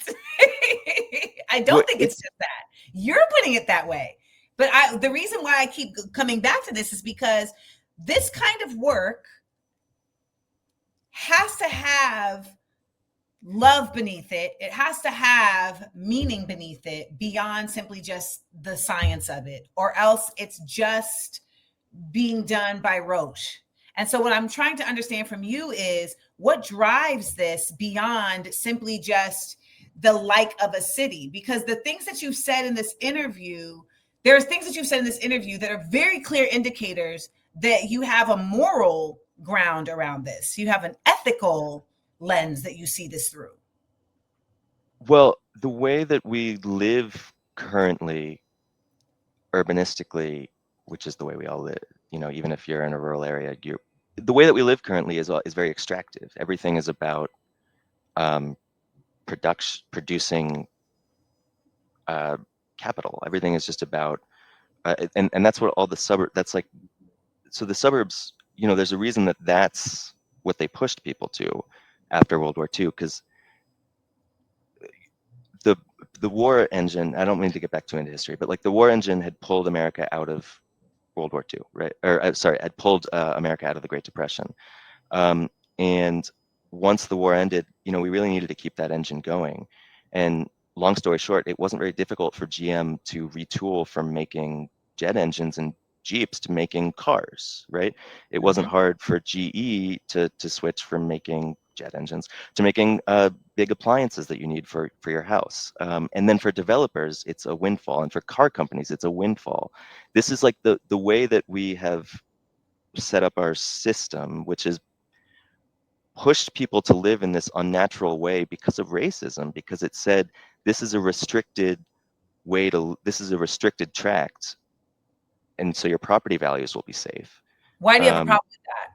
I don't What think it's it's just that. You're putting it that way. But the reason why I keep coming back to this is because this kind of work has to have love beneath it. It has to have meaning beneath it beyond simply just the science of it, or else it's just being done by roche. And so, what I'm trying to understand from you is what drives this beyond simply just the like of a city? Because the things that you've said in this interview, there's things that you've said in this interview that are very clear indicators that you have a moral ground around this. You have an ethical lens that you see this through. well, the way that we live currently, urbanistically, which is the way we all live. You know, even if you're in a rural area, you the way that we live currently is very extractive. Everything is about um, producing uh, capital. Everything is just about, and that's what all the suburb. That's like, so the suburbs. You know, there's a reason that that's what they pushed people to after World War II, because the the war engine. I don't mean to get back too into history, but like the war engine had pulled America out of World War II, right? Or sorry, had pulled America out of the Great Depression. Um, and once the war ended, you know, we really needed to keep that engine going. And long story short, it wasn't very difficult for GM to retool from making jet engines and Jeeps to making cars, right? It wasn't Mhm. hard for GE to switch from making jet engines to making big appliances that you need for your house. And then for developers, it's a windfall, and for car companies, it's a windfall. This is like the way that we have set up our system, which is pushed people to live in this unnatural way because of racism, because it said this is a restricted this is a restricted tract, and so your property values will be safe. Why do you have a Um, problem with that?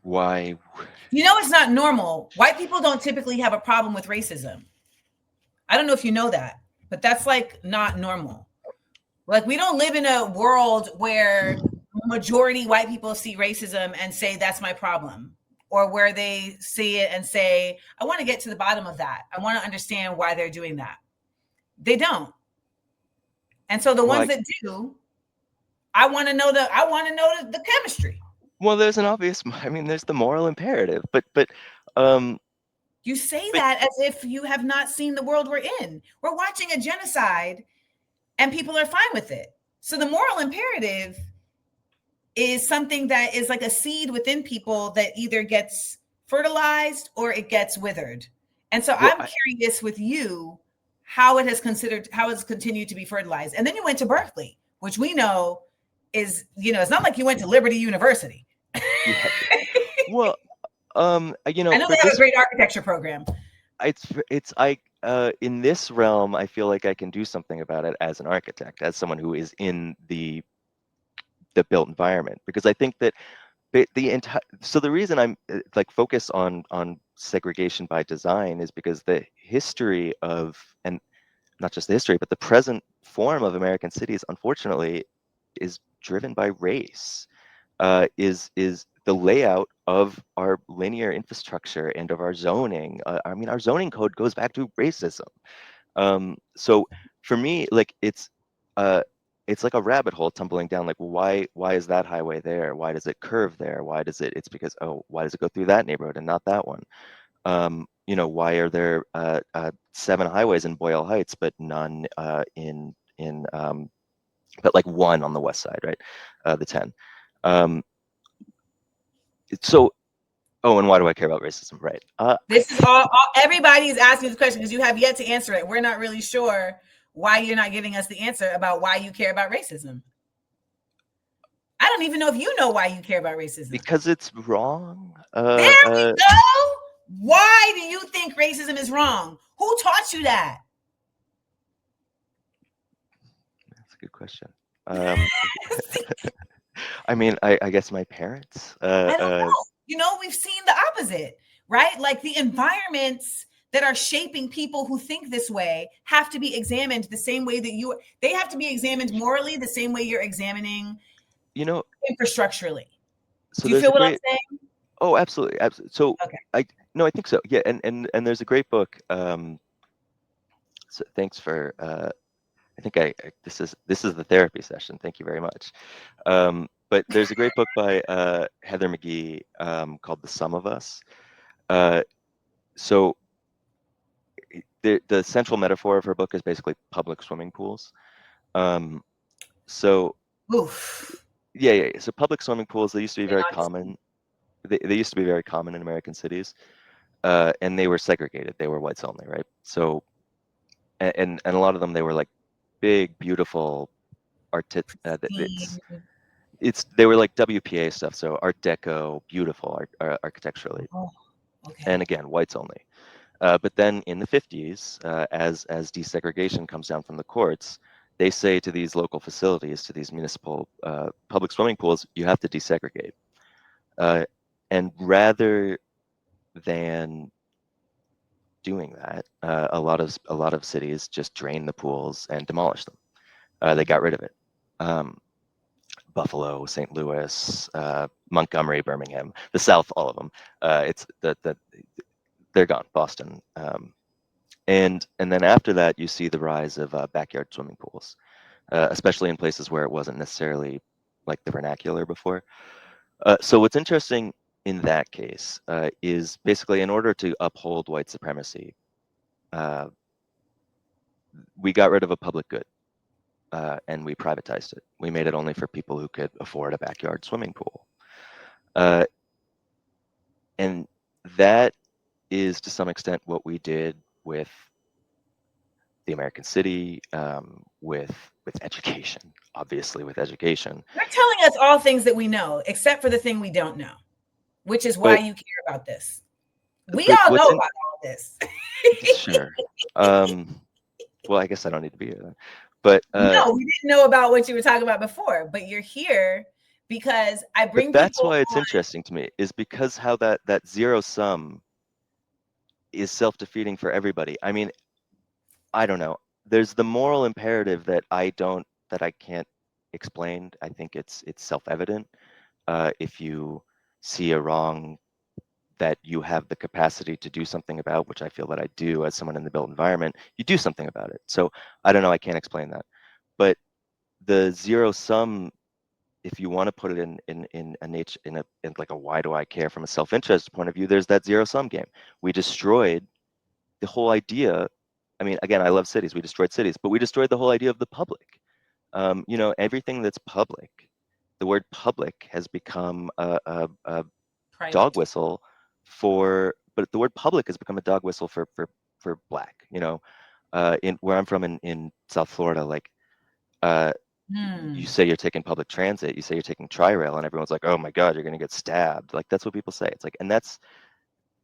why? You know, it's not normal. White people don't typically have a problem with racism. I don't know if you know that, but that's like not normal. Like, we don't live in a world where majority white people see racism and say that's my problem, or where they see it and say I want to get to the bottom of that. I want to understand why they're doing that. They don't. And so the Well, ones that do, I want to know the chemistry. well, there's an obvious. I mean, there's the moral imperative, um, You say but that as if you have not seen the world we're in. We're watching a genocide and people are fine with it. So the moral imperative is something that is like a seed within people that either gets fertilized or it gets withered. And so well, I'm curious with you how it's continued to be fertilized. And then you went to Berkeley, which we know is, it's not like you went to Liberty University. yeah. Well, you I know, know for they have a this, great architecture program. it's I in this realm, I feel like I can do something about it as an architect, as someone who is in the built environment, because I think that the entire so the reason I'm like focused on segregation by design is because the history of, and not just the history, but the present form of American cities, unfortunately, is driven by race. Is the layout of our linear infrastructure and of our zoning. I mean, our zoning code goes back to racism. So for me, like uh, it's like a rabbit hole tumbling down. Like, why is that highway there? Why does it curve there? Why does it? It's because, oh, why does it go through that neighborhood and not that one? Why are there 7 highways in Boyle Heights but none but like 1 on the west side, right? The 10. So, oh, and why do I care about racism, right? This is all everybody is asking this question because you have yet to answer it. We're not really sure why you're not giving us the answer about why you care about racism. I don't even know if you know why you care about racism. Because it's wrong. There we go. Why do you think racism is wrong? Who taught you that? That's a good question. I mean, I guess my parents. I don't know. We've seen the opposite, right? Like the environments that are shaping people who think this way have to be examined the same way that they have to be examined morally the same way you're examining infrastrucstructurally. So do you feel what I'm saying? Oh, absolutely. So okay. I think so. Yeah, and there's a great book. So thanks for I think this is the therapy session. Thank you very much. But there's a great book by Heather McGhee called The Sum of Us. So the central metaphor of her book is basically public swimming pools. So Oof. Yeah. So public swimming pools, they used to be very common. They used to be very common in American cities, and they were segregated. They were whites only, right? So, and a lot of them, they were like big, beautiful they were like WPA stuff, so Art Deco, beautiful architecturally, and again, whites only. But then in the 50s, as desegregation comes down from the courts, they say to these local facilities, to these municipal public swimming pools, you have to desegregate. And rather than doing that, a lot of cities just drained the pools and demolished them. They got rid of it. Buffalo, St. Louis, Montgomery, Birmingham, the South, all of them. They're gone. Boston. And then after that, you see the rise of backyard swimming pools, especially in places where it wasn't necessarily like the vernacular before. So what's interesting in that case is basically in order to uphold white supremacy, we got rid of a public good and we privatized it. We made it only for people who could afford a backyard swimming pool. And that is to some extent what we did with the American city, with education, obviously with education. You're telling us all things that we know, except for the thing we don't know, which is why you care about this. We all know about all this. Sure. Well, I guess I don't need to be here then. But no, we didn't know about what you were talking about before, but you're here because I bring but that's why it's interesting to me, is because how that zero sum is self-defeating for everybody. I mean, I don't know. There's the moral imperative that I can't explain. I think it's self-evident. If you see a wrong that you have the capacity to do something about, which I feel that I do as someone in the built environment, you do something about it. So I don't know, I can't explain that. But the zero sum, if you want to put it in a nature, in like a why do I care from a self-interest point of view, there's that zero sum game. We destroyed the whole idea. I mean, again, I love cities. We destroyed cities, but we destroyed the whole idea of the public. Everything that's public, the word public has become a dog whistle but the word public has become a dog whistle for Black. In where I'm from in South Florida, like you say you're taking public transit, you say you're taking Tri-Rail, and everyone's like, oh my God, you're gonna get stabbed. Like that's what people say. It's like, and that's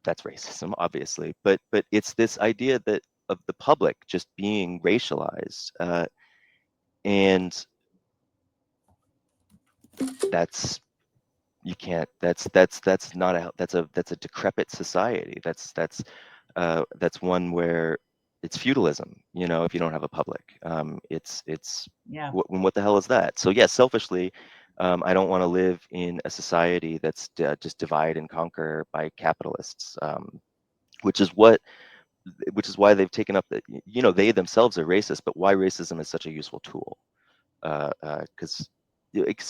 racism, obviously, but it's this idea that of the public just being racialized, and that's you can't. That's not that's a decrepit society. That's one where it's feudalism. If you don't have a public, it's what the hell is that? So yeah, selfishly, I don't want to live in a society that's just divide and conquer by capitalists, which is why they've taken up they themselves are racist, but why racism is such a useful tool. because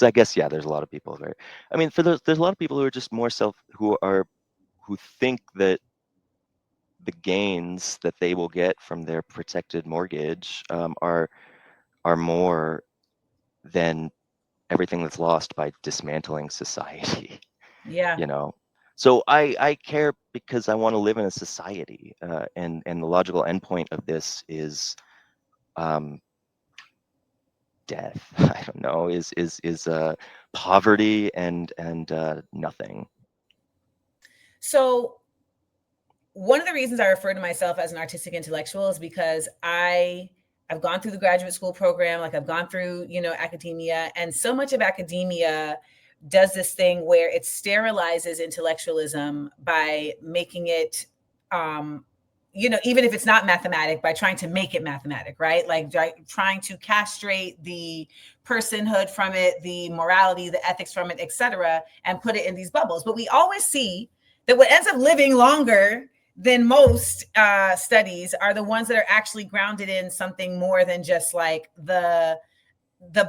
I guess, yeah, there's a lot of people there. I mean, there's a lot of people who are just more who think that the gains that they will get from their protected mortgage are more than everything that's lost by dismantling society. Yeah. You know, so I care because I want to live in a society, and the logical endpoint of this is death. I don't know, is poverty and nothing. So one of the reasons I refer to myself as an artistic intellectual is because I've gone through the graduate school program, like I've gone through, academia, and so much of academia does this thing where it sterilizes intellectualism by making it even if it's not mathematic, by trying to make it mathematic, right? Like trying to castrate the personhood from it, the morality, the ethics from it, etc., and put it in these bubbles. But we always see that what ends up living longer than most studies are the ones that are actually grounded in something more than just like the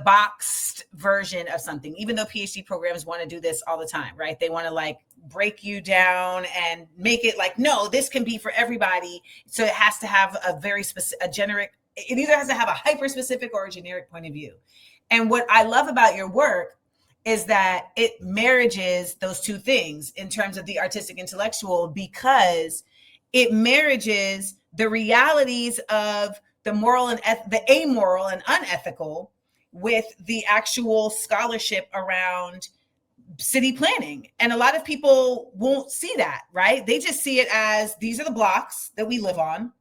boxed version of something. Even though PhD programs want to do this all the time, right? They want to like break you down and make it like, no, this can be for everybody. So it has to have a very specific, a generic, it either has to have a hyper specific or a generic point of view. And what I love about your work is that it marriages those two things in terms of the artistic intellectual, because it marriages the realities of the moral and the amoral and unethical with the actual scholarship around city planning. And a lot of people won't see that, right? They just see it as these are the blocks that we live on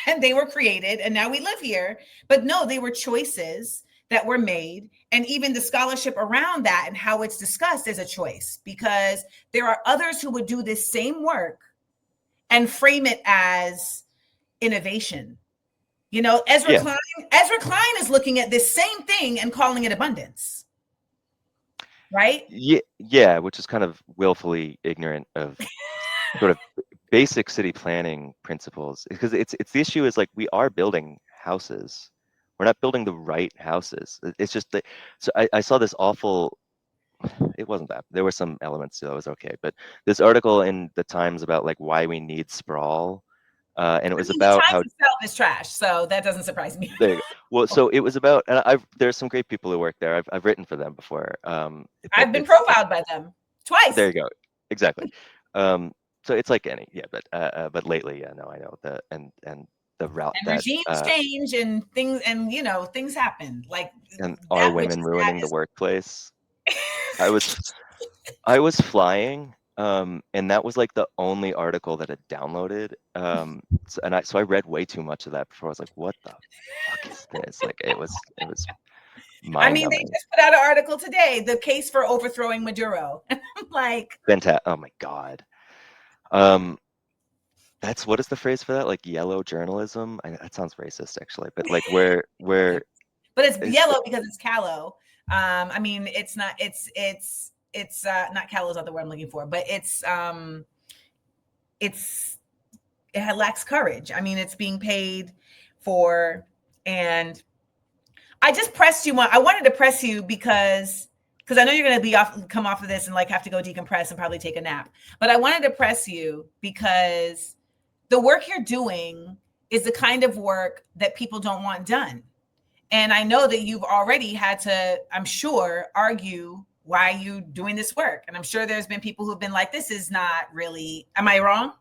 and they were created and now we live here. But no, they were choices that were made. And even the scholarship around that and how it's discussed is a choice, because there are others who would do this same work and frame it as innovation. Ezra Yeah, Klein is looking at this same thing and calling it abundance, right? yeah, which is kind of willfully ignorant of sort of basic city planning principles, because it's the issue is like we are building houses, we're not building the right houses. It's just that. So I saw this awful. It wasn't that. There were some elements that was okay, but this article in the Times about like why we need sprawl, and it was The about how Times itself is trash, so that doesn't surprise me. there you go. Well, so it was about, and there's some great people who work there. I've written for them before, but I've been it's profiled by them twice. there you go, exactly. So it's like any, yeah, but lately, yeah, no, I know and the route And that regimes change and things, and things happen. Like and are that which women is ruining that the is workplace? I was flying, and that was like the only article that had downloaded. So I read way too much of that before. I was like, what the fuck is this? Like it was I mind mean, they numbing. just put out an article today, the case for overthrowing Maduro. Like, Fantastic. Oh my God. Um, that's what is the phrase for that? Like yellow journalism? That sounds racist, actually. But like where but it's is yellow because it's callow. I mean, it's not. It's not callow is not the word I'm looking for, but it's it lacks courage. I mean, it's being paid for, and I just pressed you. I wanted to press you because I know you're going to come off of this and like have to go decompress and probably take a nap. But I wanted to press you because the work you're doing is the kind of work that people don't want done. And I know that you've already had to, I'm sure, argue why you doing this work. And I'm sure there's been people who've been like, this is not really, am I wrong?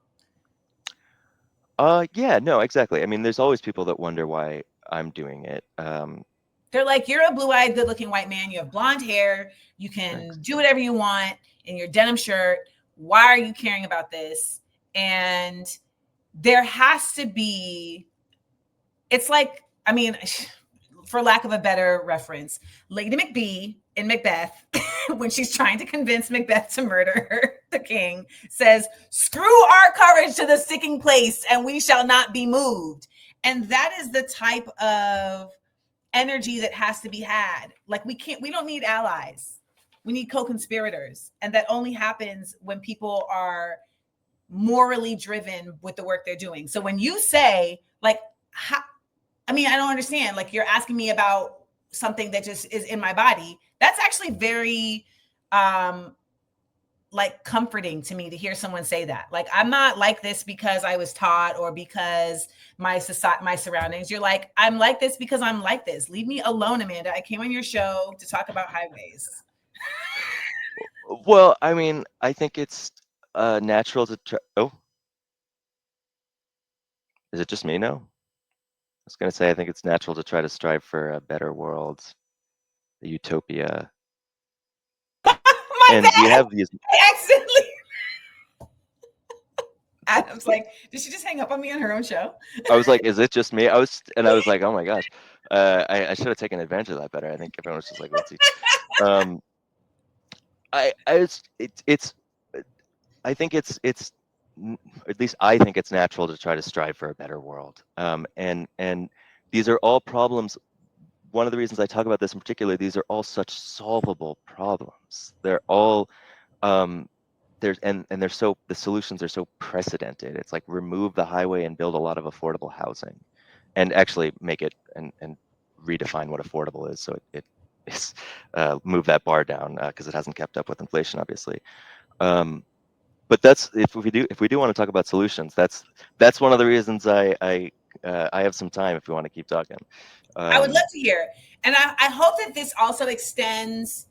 Yeah, no, exactly. I mean, there's always people that wonder why I'm doing it. They're like, you're a blue-eyed, good-looking white man. You have blonde hair. You can Thanks. do whatever you want in your denim shirt. Why are you caring about this? And there has to be, it's like, I mean, for lack of a better reference, Lady McBee in Macbeth, when she's trying to convince Macbeth to murder the king, says, screw our courage to the sticking place and we shall not be moved. And that is the type of energy that has to be had. Like we don't need allies. We need co-conspirators. And that only happens when people are morally driven with the work they're doing. So when you say like, I don't understand. Like you're asking me about something that just is in my body. That's actually very um like comforting to me to hear someone say that. Like, I'm not like this because I was taught or because my society, my surroundings. You're like, I'm like this because I'm like this. Leave me alone, Amanda. I came on your show to talk about highways. Well, I mean, I think it's natural to try. Oh, is it just me now? I was gonna say I think it's natural to try to strive for a better world, a utopia, My and we bad. have these. I accidentally. Adam's like, did she just hang up on me on her own show? I was like, is it just me? I was like, oh my gosh, I should have taken advantage of that better. I think everyone was just like, let's see. Um, it's I think at least I think it's natural to try to strive for a better world. And these are all problems. One of the reasons I talk about this in particular, these are all such solvable problems. They're all they're so the solutions are so precedented. It's like remove the highway and build a lot of affordable housing, and actually make it and redefine what affordable is. So it is move that bar down because it hasn't kept up with inflation, obviously. But that's if we do want to talk about solutions, that's one of the reasons I have some time if we want to keep talking. I would love Um, to hear. And I hope that this also extends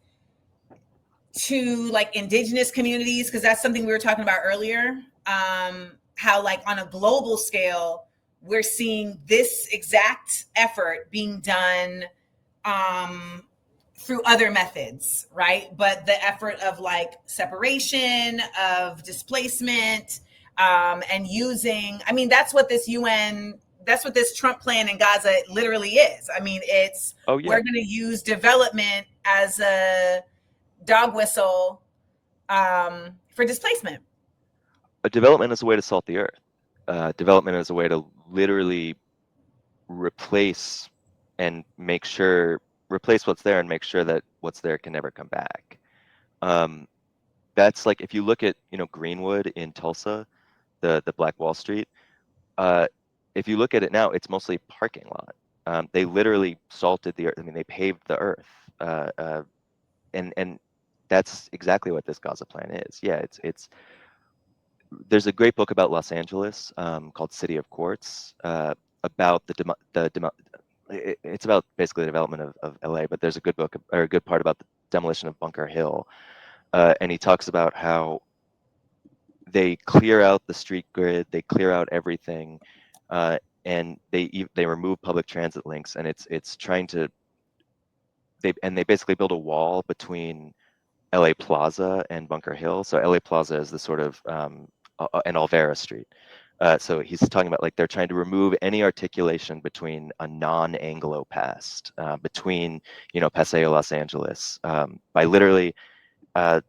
to like indigenous communities, because that's something we were talking about earlier. How like on a global scale, we're seeing this exact effort being done um, through other methods, right? But the effort of like separation, of displacement, and using, I mean, that's what this UN, that's what this Trump plan in Gaza literally is. I mean, it's, oh we're yeah, going to use development as a dog whistle for displacement. a development is a way to salt the earth. Development is a way to literally replace and make sure replace what's there and make sure that what's there can never come back. Um, that's like if you look at Greenwood in Tulsa, the Black Wall Street. Uh, if you look at it now, it's mostly parking lot. They literally salted the earth. I mean, they paved the earth, and that's exactly what this Gaza plan is. Yeah, it's. There's a great book about Los Angeles called City of Quartz about it's about basically the development of LA, but there's a good book or a good part about the demolition of Bunker Hill, and he talks about how they clear out the street grid, they clear out everything, and they remove public transit links, and it's trying to they basically build a wall between LA Plaza and Bunker Hill. So LA Plaza is the sort of and Olvera Street. So he's talking about like they're trying to remove any articulation between a non-Anglo past, between Paseo, Los Angeles, by literally uh,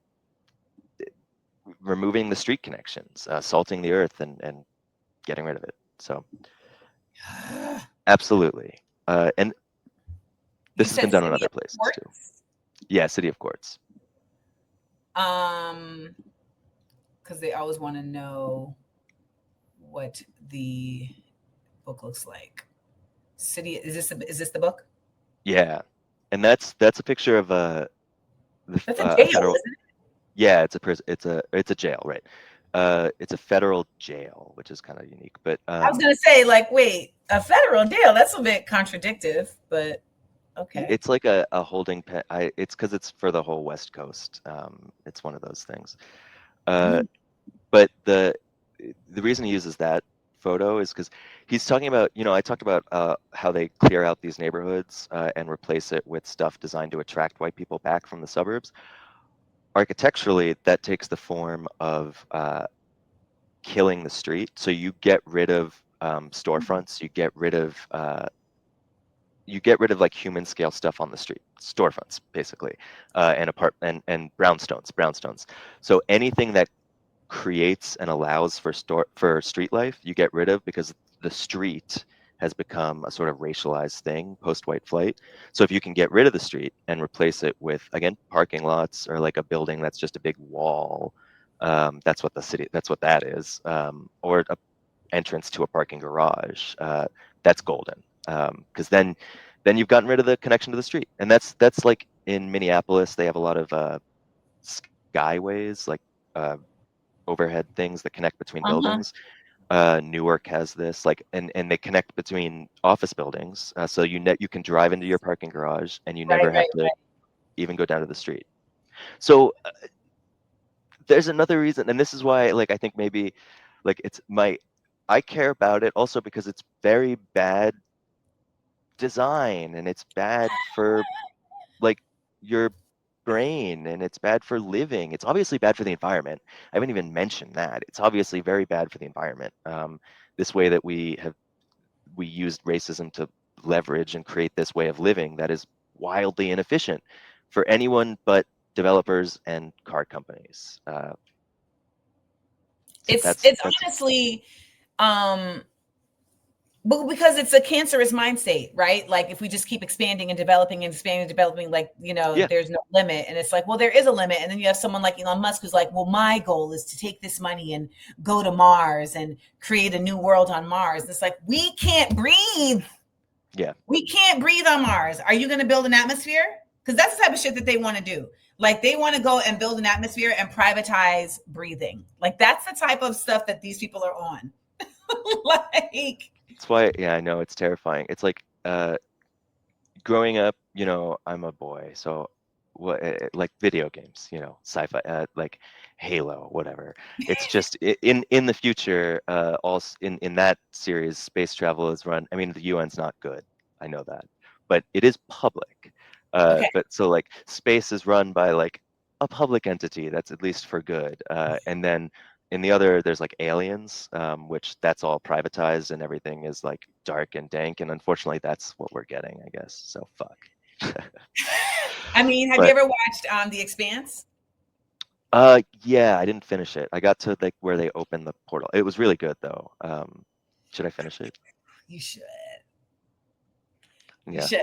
removing the street connections, salting the earth, and getting rid of it. So absolutely, and You this has been said done in city other of places too. ports? Yeah, City of Quartz. Um, because they always want to know what the book looks like. City, is this the book? Yeah, and that's a picture of That's a a jail, federal. isn't it? Yeah, it's a prison. It's a jail, right? It's a federal jail, which is kind of unique. But I was gonna say, like, wait, a federal jail? That's a bit contradictive, but okay. it's like a holding pen. It's because it's for the whole West Coast. It's one of those things. Uh, Mm. but the reason he uses that photo is because he's talking about, I talked about how they clear out these neighborhoods and replace it with stuff designed to attract white people back from the suburbs. Architecturally, that takes the form of killing the street. So you get rid of storefronts. You get rid of like human scale stuff on the street, storefronts basically, and brownstones. So anything that creates and allows for street life, you get rid of because the street has become a sort of racialized thing post-white flight. So if you can get rid of the street and replace it with, again, parking lots or like a building that's just a big wall, that's what that is, or a entrance to a parking garage, that's golden. Because then then you've gotten rid of the connection to the street. And that's like in Minneapolis, they have a lot of skyways, like overhead things that connect between Uh-huh. buildings. Newark has this, like, and they connect between office buildings, so you can drive into your parking garage and you Right, never have right, to right. even go down to the street. So there's another reason, and this is why, like, I think maybe, like, I care about it also because it's very bad design and it's bad for, like, your brain, and it's bad for living. It's obviously bad for the environment. I haven't even mentioned that. It's obviously very bad for the environment. This way that we used racism to leverage and create this way of living that is wildly inefficient for anyone but developers and car companies. So It's that's honestly, um but because it's a cancerous mind state, right? Like if we just keep expanding and developing and expanding and developing, like, yeah, there's no limit. And it's like, well, there is a limit. And then you have someone like Elon Musk who's like, well, my goal is to take this money and go to Mars and create a new world on Mars. And it's like, we can't breathe. yeah. We can't breathe on Mars. Are you going to build an atmosphere? Because that's the type of shit that they want to do. Like they want to go and build an atmosphere and privatize breathing. Like that's the type of stuff that these people are on. Like, That's why, yeah, I know it's terrifying. It's like growing up, I'm a boy, so what, like video games, sci-fi, like Halo, whatever. It's just in the future, also in that series, space travel is run. I mean, the UN's not good, I know that, but it is public. okay. But so like space is run by like a public entity that's at least for good, and then in the other there's like aliens, which that's all privatized and everything is like dark and dank, and unfortunately that's what we're getting, I guess. So fuck. I mean, have you But ever watched The Expanse? yeah, I didn't finish it. I got to like where they opened the portal. It was really good though. Should I finish it? You should. You Yeah. should.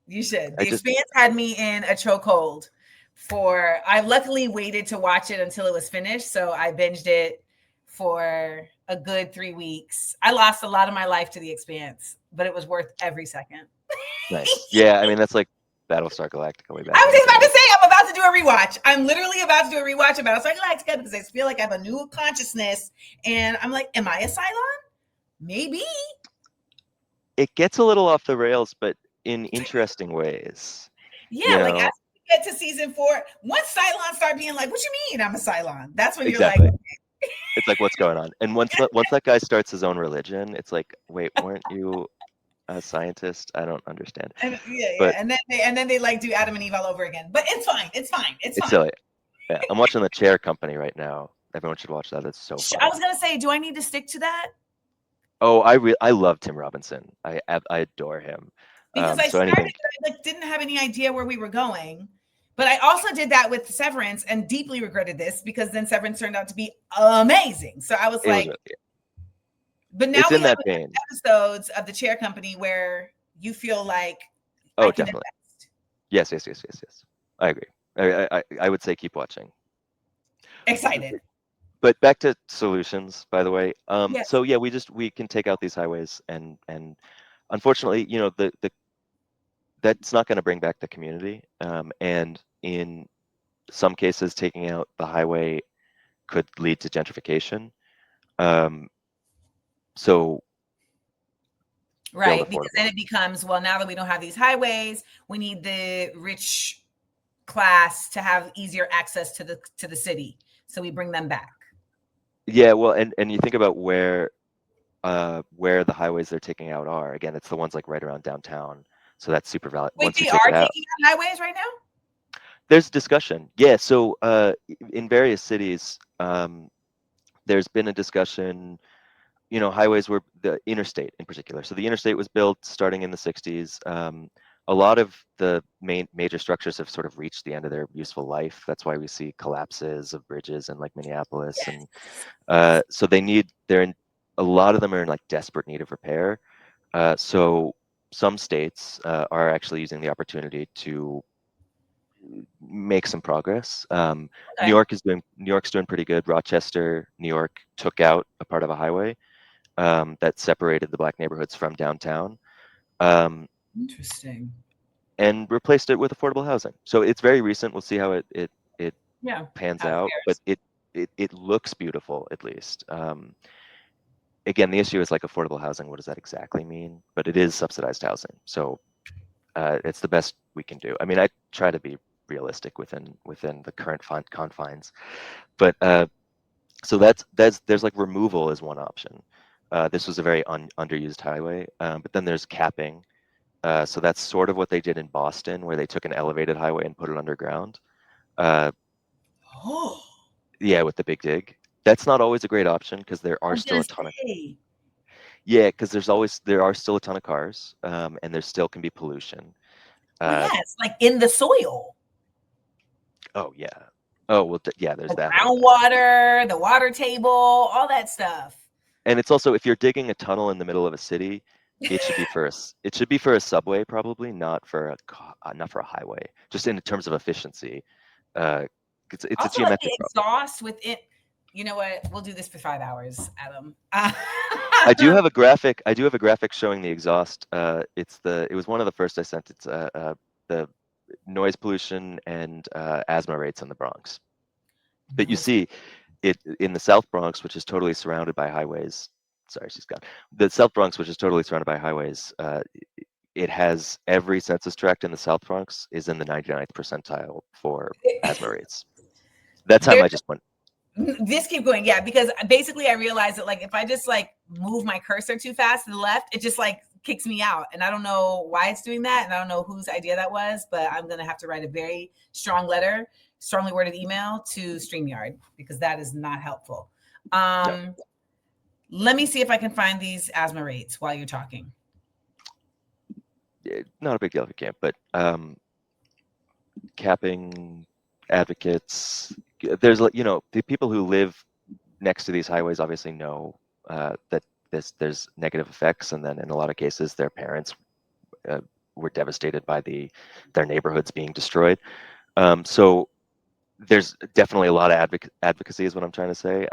You should. I The just Expanse had me in a chokehold for. I luckily waited to watch it until it was finished, so I binged it for a good 3 weeks. I lost a lot of my life to The Expanse, but it was worth every second. nice. Yeah, I mean that's like Battlestar Galactica way back I in was the just about day. to say I'm about to do a rewatch. I'm literally about to do a rewatch of Battlestar Galactica because I feel like I have a new consciousness, and I'm like, am I a Cylon? Maybe. It gets a little off the rails, but in interesting ways. You Yeah, like as know, we get to season 4, once Cylons start being like, "What you mean I'm a Cylon?" That's when you're like, exactly. It's like what's going on. And once that guy starts his own religion, it's like, wait, weren't you a scientist? I don't understand. and yeah, yeah, But and then they like do Adam and Eve all over again. But it's fine. It's fine. It's it's fine. silly. Yeah, I'm watching The Chair Company right now. Everyone should watch that. It's so I funny. was gonna say, do I need to stick to that? Oh, I love Tim Robinson. I adore him. Because I So started, anything, I like didn't have any idea where we were going. But I also did that with Severance and deeply regretted this because then Severance turned out to be amazing. So I was it was like, really, but now it's we in have that vein. episodes of the Chair Company where you feel like I Oh, can definitely. invest. Yes, yes, yes, yes, yes. I agree. I would say keep watching. Excited. But back to solutions, by the way. Yes. So yeah, we can take out these highways, and unfortunately, the that's not going to bring back the community. And in some cases, taking out the highway could lead to gentrification. Um, so build Right. Because affordable. then it becomes, well, now that we don't have these highways, we need the rich class to have easier access to the city. So we bring them back. Yeah, well, and you think about where the highways they're taking out are. Again, it's the ones like right around downtown. So that's super valid. Wait, Once you they take are it out, taking out highways right now? there's discussion. Yeah, so in various cities, there's been a discussion. Highways were the interstate in particular. So the interstate was built starting in the 60s. A lot of the major structures have sort of reached the end of their useful life. That's why we see collapses of bridges in like Minneapolis, and so a lot of them are in like desperate need of repair. So some states are actually using the opportunity to make some progress. Okay. New York's doing pretty good. Rochester, New York took out a part of a highway that separated the black neighborhoods from downtown. Um, Interesting. and replaced it with affordable housing. So it's very recent. We'll see how it Yeah. pans How it out, but fares. it looks beautiful at least. Again, the issue is like affordable housing. What does that exactly mean? But it is subsidized housing, so it's the best we can do. I mean, I try to be realistic within the current confines, but so that's there's like removal is one option. This was a very underused highway, but then there's capping. So that's sort of what they did in Boston, where they took an elevated highway and put it underground. Uh, Oh, yeah, with the big dig. That's not always a great option because there I are was still gonna a ton of say. yeah, because there are still a ton of cars, and there still can be pollution. Well, Uh, yeah, it's like in the soil. oh yeah. Oh well, yeah. There's The that whole thing. groundwater, the water table, all that stuff. And it's also if you're digging a tunnel in the middle of a city, it should be for a subway probably, not for a highway. Just in terms of efficiency, uh, it's a Also, like the geometric problem. exhaust within. You know what? We'll do this for 5 hours, Adam. I do have a graphic showing the exhaust. It was one of the first I sent. It's the noise pollution and asthma rates in the Bronx. But you Noise. see it in the South Bronx, which is totally surrounded by highways. Sorry, she's gone. The South Bronx, which is totally surrounded by highways, it has every census tract in the South Bronx is in the 99th percentile for asthma rates. That time There I just went, this keep going, yeah, because basically I realized that like if I just like move my cursor too fast to the left, it just like kicks me out, and I don't know why it's doing that, and I don't know whose idea that was, but I'm gonna have to write a very strong letter, strongly worded email to StreamYard because that is not helpful. no, um Let me see if I can find these asthma rates while you're talking. not a big deal if you can't, but capping advocates, there's the people who live next to these highways obviously know that there's negative effects, and then in a lot of cases their parents uh, were devastated by their neighborhoods being destroyed. So there's definitely a lot of advocacy is what I'm trying to say.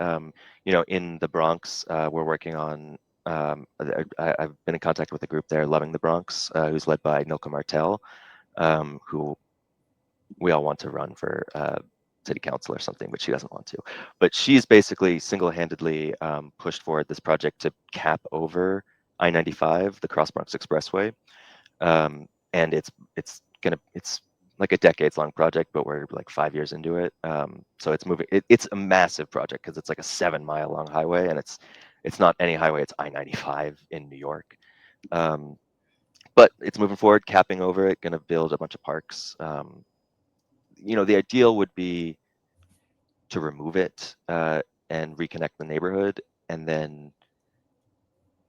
In the Bronx, we're working on. I've been in contact with a group there, Loving the Bronx, who's led by Nilka Martel, who we all want to run for city council or something, but she doesn't want to. But she's basically single-handedly pushed forward this project to cap over I-95, the Cross Bronx Expressway, and it's like a decades-long project, but we're like 5 years into it. So it's moving. It's a massive project because it's like a 7-mile long highway, and it's not any highway. It's I-95 in New York. But it's moving forward, capping over it, going to build a bunch of parks. The ideal would be to remove it and reconnect the neighborhood, and then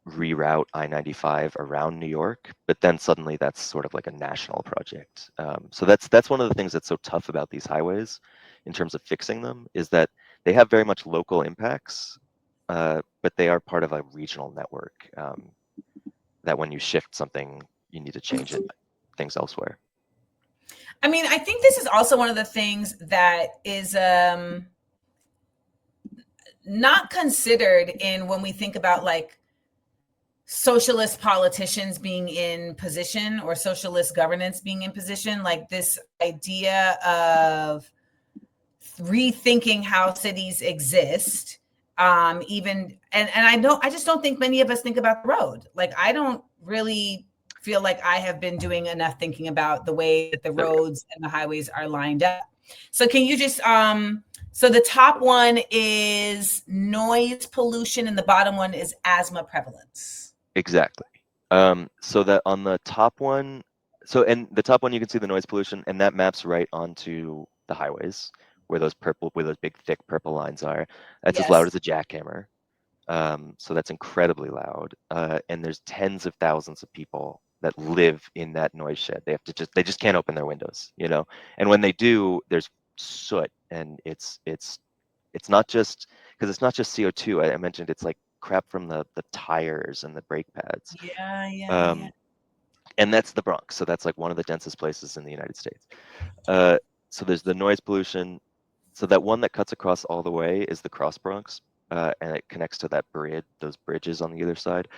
reroute I-95 around New York. But then suddenly that's sort of like a national project. So that's one of the things that's so tough about these highways in terms of fixing them, is that they have very much local impacts, but they are part of a regional network. That when you shift something, you need to change things elsewhere. I mean, I think this is also one of the things that is not considered in when we think about like socialist politicians being in position or socialist governance being in position, like this idea of rethinking how cities exist. Even and I just don't think many of us think about the road. Like I don't really feel like I have been doing enough thinking about the way that the There we go. roads and the highways are lined up. So can you just so the top one is noise pollution and the bottom one is asthma prevalence. Exactly. So that on the top one, and the top one you can see the noise pollution, and that maps right onto the highways where those big thick purple lines are. That's as loud Yes. as a jackhammer. So that's incredibly loud. And there's tens of thousands of people that live in that noise shed. They just can't open their windows, And when they do, there's soot, and it's not just because it's not just CO2. I mentioned it's like crap from the tires and the brake pads. Yeah, yeah, yeah. Um, and that's the Bronx. So that's like one of the densest places in the United States. Uh, so there's the noise pollution. So that one that cuts across all the way is the Cross Bronx, and it connects to those bridges on the other side.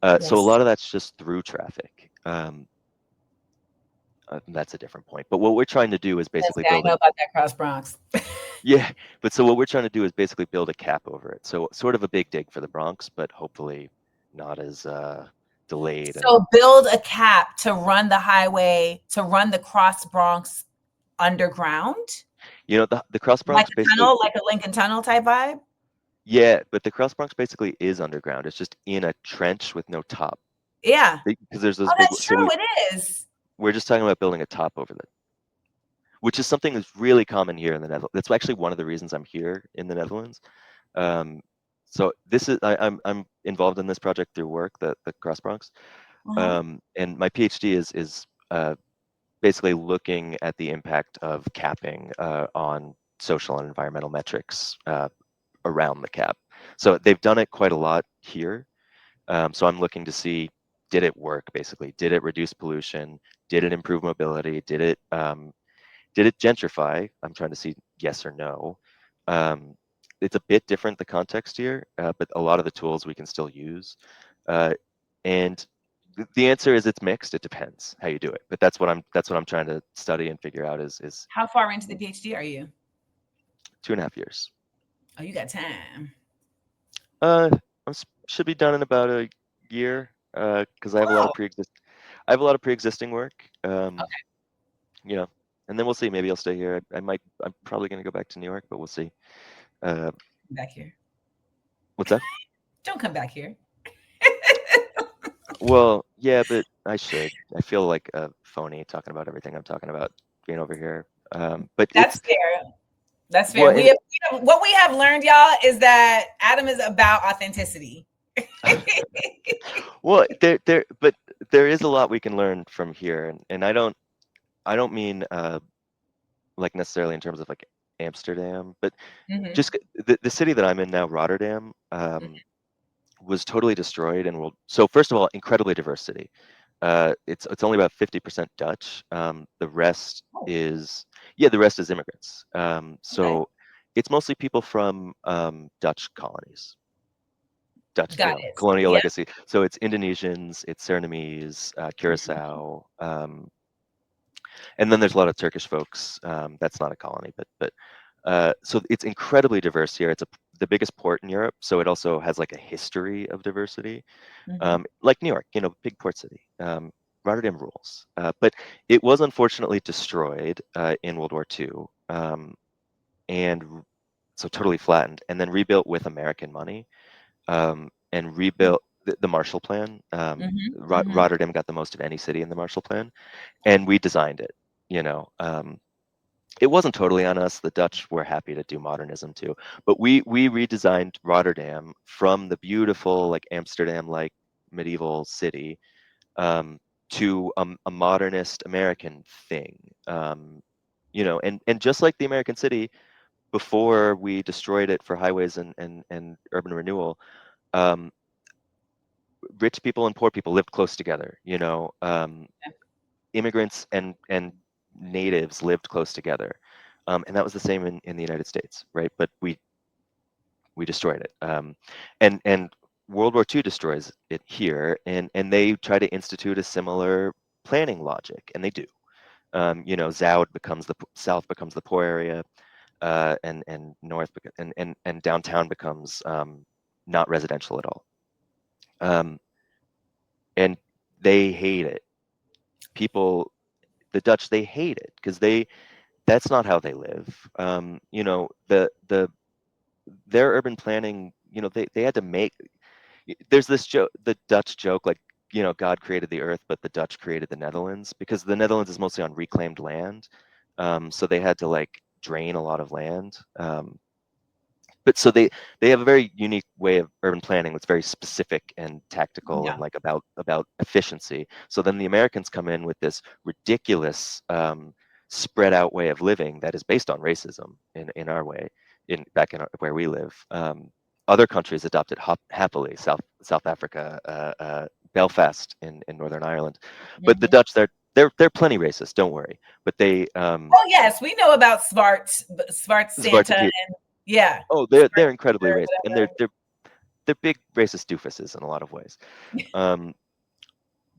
So a Yes. lot of that's just through traffic. That's a different point. But what we're trying to do is Yes, basically yeah, I build a know about that Cross Bronx. yeah. But so what we're trying to do is basically build a cap over it. So sort of a big dig for the Bronx, but hopefully not as delayed and So build a cap to run the highway, to run the Cross Bronx underground, the Cross like Bronx a basically tunnel, like a Lincoln Tunnel type vibe. yeah, but the Cross Bronx basically is underground. It's just in a trench with no top. Yeah. Because there's those Oh, big that's so true. It is. we're just talking about building a top over that, which is something that's really common here in the Netherlands. That's actually one of the reasons I'm here in the Netherlands. Um, so this is I'm involved in this project through work, the Cross Bronx, Uh-huh. and my PhD is basically looking at the impact of capping on social and environmental metrics around the cap. So they've done it quite a lot here. So I'm looking to see, did it work basically? Did it reduce pollution? Did it improve mobility? Did it gentrify? I'm trying to see yes or no. It's a bit different, the context here, but a lot of the tools we can still use. Uh, and the answer is it's mixed. It depends how you do it. But that's what I'm trying to study and figure out is How far into the PhD are you? 2.5 years. Oh, you got time. Uh, should be done in about a year because I have a lot Oh, of I have a lot of pre-existing work. okay. You know, and then we'll see. Maybe I'll stay here. I might. I'm probably going to go back to New York, but we'll see. Uh, Come back here. what's that? Don't come back here. Well, yeah, but I should. I feel like a phony talking about everything I'm talking about being over here. But That's it's fair. That's fair. well, and What we have learned, y'all, is that Adam is about authenticity. well, but there is a lot we can learn from here, and I don't mean like necessarily in terms of like Amsterdam, but Hmm. just the city that I'm in now, Rotterdam, was totally destroyed and will. So first of all, incredibly diverse city. It's only about 50% Dutch. The rest Oh, is yeah, the rest is immigrants. okay. So it's mostly people from Dutch colonies, Dutch Got it. colonial Yeah. legacy. So it's Indonesians, it's Surinamese, Mhm. Curacao, and then there's a lot of Turkish folks. That's not a colony, but so it's incredibly diverse here. It's the biggest port in Europe, so it also has like a history of diversity, Mhm. like New York, big port city. Rotterdam rules, but it was unfortunately destroyed in World War II, and so totally flattened, and then rebuilt with American money, and rebuilt the Marshall Plan. Mhm. Mhm. Rotterdam got the most of any city in the Marshall Plan, and we designed it. You know, it wasn't totally on us. The Dutch were happy to do modernism too, but we redesigned Rotterdam from the beautiful like Amsterdam like medieval city to a modernist American thing. And just like the American city before we destroyed it for highways and urban renewal, um, rich people and poor people lived close together. Immigrants and natives lived close together, and that was the same in the United States, right? But we destroyed it, and World War II destroys it here, and they try to institute a similar planning logic, and they do. South becomes the poor area, and north and downtown becomes not residential at all, um, and they hate it. People, the Dutch, they hate it because that's not how they live. Their urban planning, they had to make. There's this joke, the Dutch joke, like God created the earth, but the Dutch created the Netherlands because the Netherlands is mostly on reclaimed land, so they had to like drain a lot of land. But so they have a very unique way of urban planning that's very specific and tactical and Yeah. like about efficiency. So then the Americans come in with this ridiculous spread out way of living that is based on racism in our way where we live. Other countries adopted happily. South Africa, Belfast in Northern Ireland, but the Mhm. Dutch, they're plenty racist. Don't worry. But they Oh yes, we know about Smart Zwarte Santa Piet. and yeah, Oh, Smart they're incredibly Peter, racist, and whatever. they're big racist doofuses in a lot of ways. Um,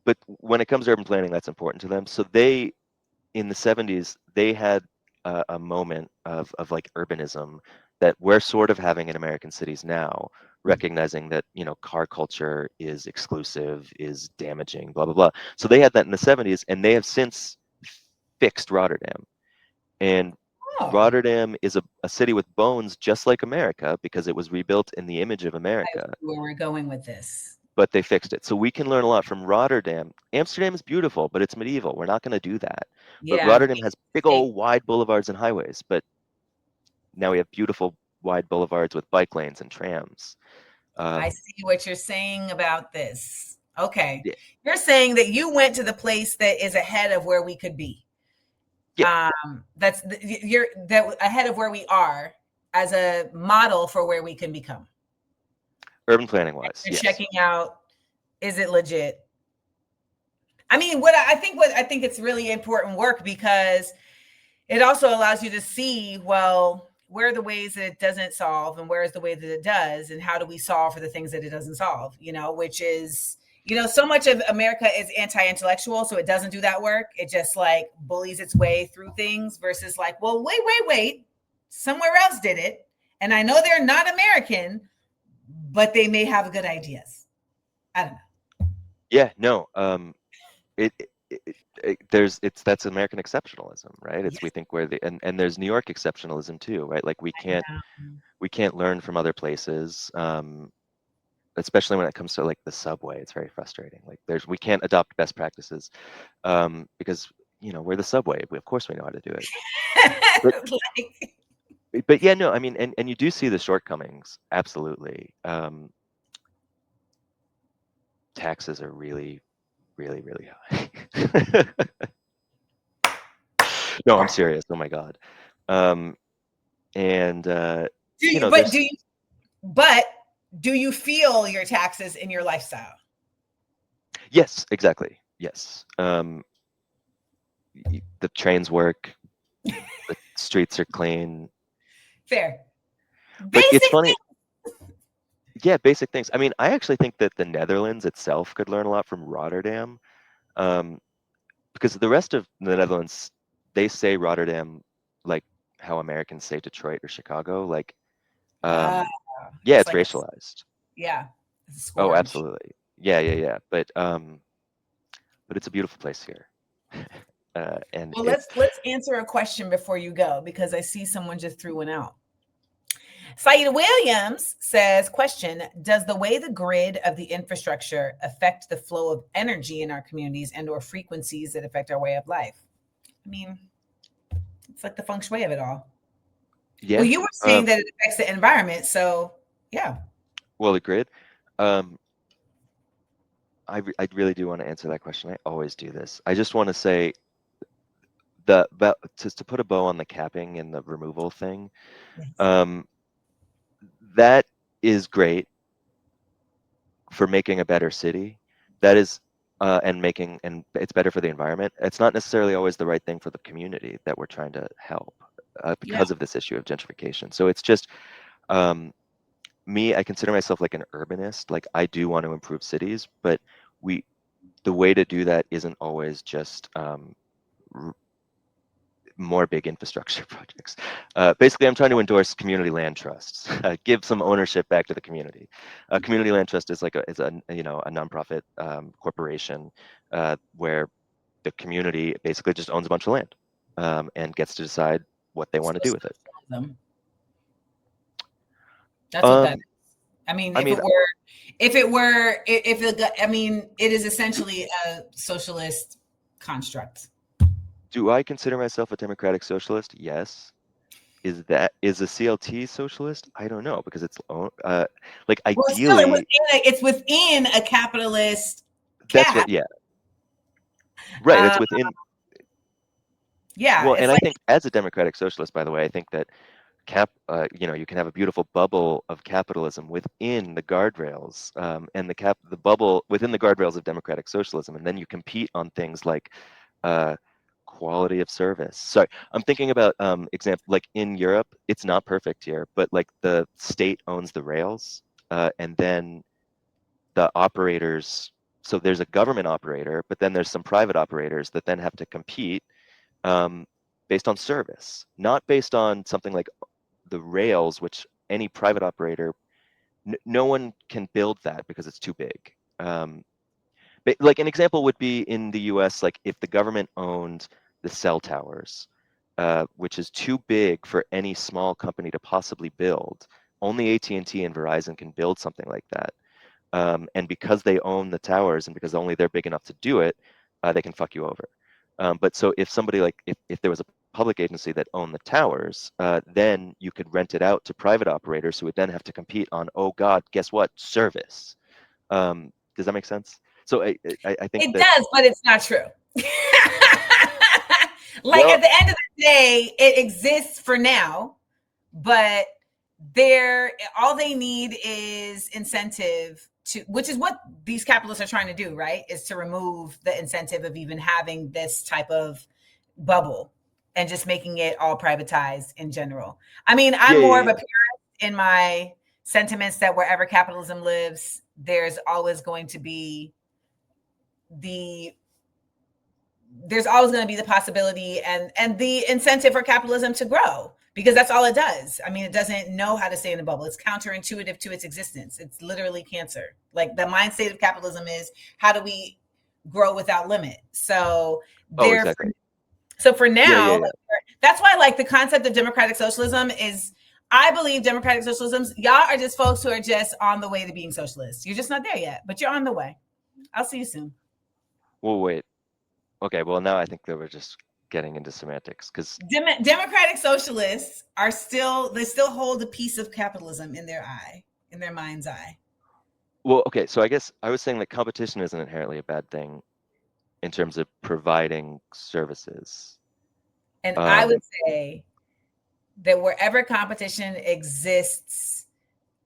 but when it comes to urban planning, that's important to them. So in the 70s, they had a moment of like urbanism that we're sort of having in American cities now, recognizing that, you know, car culture is exclusive, is damaging, blah, blah, blah. So they had that in the 70s, and they have since fixed Rotterdam. And Oh, Rotterdam is a city with bones, just like America, because it was rebuilt in the image of I America, see where we're going with this. but they fixed it. So we can learn a lot from Rotterdam. Amsterdam is beautiful, but it's medieval. We're not going to do that. But Yeah. Rotterdam has big old wide boulevards and highways, but now we have beautiful wide boulevards with bike lanes and trams. I Um, see what you're saying about this. Okay. yeah, You're saying that you went to the place that is ahead of where we could be. yeah, That's you're that ahead of where we are as a model for where we can become. urban planning wise, You're yes. checking out, is it legit? I mean, what I think it's really important work because it also allows you to see, well, where are the ways that it doesn't solve and where is the way that it does and how do we solve for the things that it doesn't solve, you know, which is, you know, so much of America is anti-intellectual, so it doesn't do that work. It just like bullies its way through things versus like, well, wait, somewhere else did it, and I know they're not American, but they may have good ideas. I don't know. Yeah, no. It, it, there's it's that's American exceptionalism, right? It's we Yes. think we're the and there's New York exceptionalism too, right? Like we can't learn from other places. Especially when it comes to like the subway, it's very frustrating. Like we can't adopt best practices because you know we're the subway. Of course we know how to do it. But Like, yeah, no, I mean, and you do see the shortcomings, absolutely. Taxes are really, really, really high. No, I'm serious. Oh my God. Um, and do you you, know, but there's do you, but do you feel your taxes in your lifestyle? yes, exactly. Yes. The trains work, the streets are clean, Fair. but it's Basic funny. thing. Yeah, basic things. I mean, I actually think that the Netherlands itself could learn a lot from Rotterdam, um, because the rest of the Netherlands, they say Rotterdam like how Americans say Detroit or Chicago. Like, Uh, yeah, it's it's like a, racialized. yeah, it's a Oh, scourge. absolutely. Yeah, yeah, yeah. But it's a beautiful place here, and Well, it's let's answer a question before you go because I see someone just threw one out. Saida Williams says, question, does the way the grid of the infrastructure affect the flow of energy in our communities and or frequencies that affect our way of life? I mean, it's like the feng shui of it all. Well, yeah. you were saying that it affects the environment, so yeah. Well, the grid. Um, I really do want to answer that question. I always do this. I just want to say to put a bow on the capping and the removal thing. Yes. Um, that is great for making a better city. That is, and it's better for the environment. It's not necessarily always the right thing for the community that we're trying to help Yeah. because of this issue of gentrification. So it's just um, me. I consider myself like an urbanist. Like I do want to improve cities, but we the way to do that isn't always just more big infrastructure projects. Basically, I'm trying to endorse community land trusts, give some ownership back to the community. Community land trust is like a you know a nonprofit corporation where the community basically just owns a bunch of land and gets to decide what they want So to do with it. socialism. That's what that Um, is. I mean, I mean, I mean, it is essentially a socialist construct. do I consider myself a democratic socialist? Yes. Is a CLT socialist? I don't know because like Well, still, ideally it's within a capitalist that's what cap. yeah right Uh, it's within. yeah, Well, it's and I like think as a democratic socialist, by the way, I think that you know, you can have a beautiful bubble of capitalism within the guardrails, and the bubble within the guardrails of democratic socialism, and then you compete on things like uh, quality of service. Sorry, I'm thinking about example like in Europe, it's not perfect here, but like the state owns the rails, and then the operators. So there's a government operator, but then there's some private operators that then have to compete based on service, not based on something like the rails, which any private operator, no one can build that because it's too big. But like an example would be in the US, like if the government owned the cell towers, which is too big for any small company to possibly build. Only AT&T and Verizon can build something like that. And because they own the towers and because only they're big enough to do it, they can fuck you over. But so if somebody like, if there was a public agency that owned the towers, then you could rent it out to private operators who would then have to compete on, oh God, guess what? Service. Does that make sense? So I think It that, does, but it's not true. Like well, at the end of the day, it exists for now, but they're all they need is incentive to, which is what these capitalists are trying to do, right? Is to remove the incentive of even having this type of bubble and just making it all privatized in general. I mean, yeah, I'm yeah, more of yeah. a purist in my sentiments that wherever capitalism lives, there's always going to be the there's always going to be the possibility and the incentive for capitalism to grow, because that's all it does. I mean, it doesn't know how to stay in a bubble. It's counterintuitive to its existence. It's literally cancer. Like the mind state of capitalism is, how do we grow without limit? So Oh, there exactly. so for Yeah, now, yeah, like, yeah. that's why like the concept of democratic socialism is, I believe democratic socialism, y'all are just folks who are just on the way to being socialists. You're just not there yet, but you're on the way. I'll see you soon. Well, wait. Okay, well, now I think that we're just getting into semantics because, Democratic socialists are still, they still hold a piece of capitalism in their eye, in their mind's eye. well, okay, so I guess I was saying that competition isn't inherently a bad thing in terms of providing services. And I would Um, say that wherever competition exists,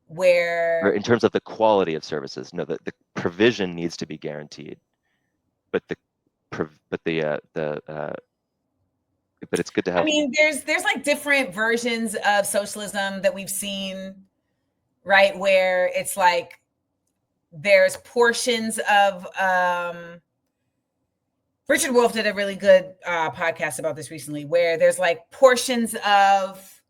or where in terms of the quality of services, no, the provision needs to be guaranteed, but but it's good to I have. mean, there's like different versions of socialism that we've seen, right? Where it's like there's portions of Richard Wolff did a really good podcast about this recently, where there's like portions of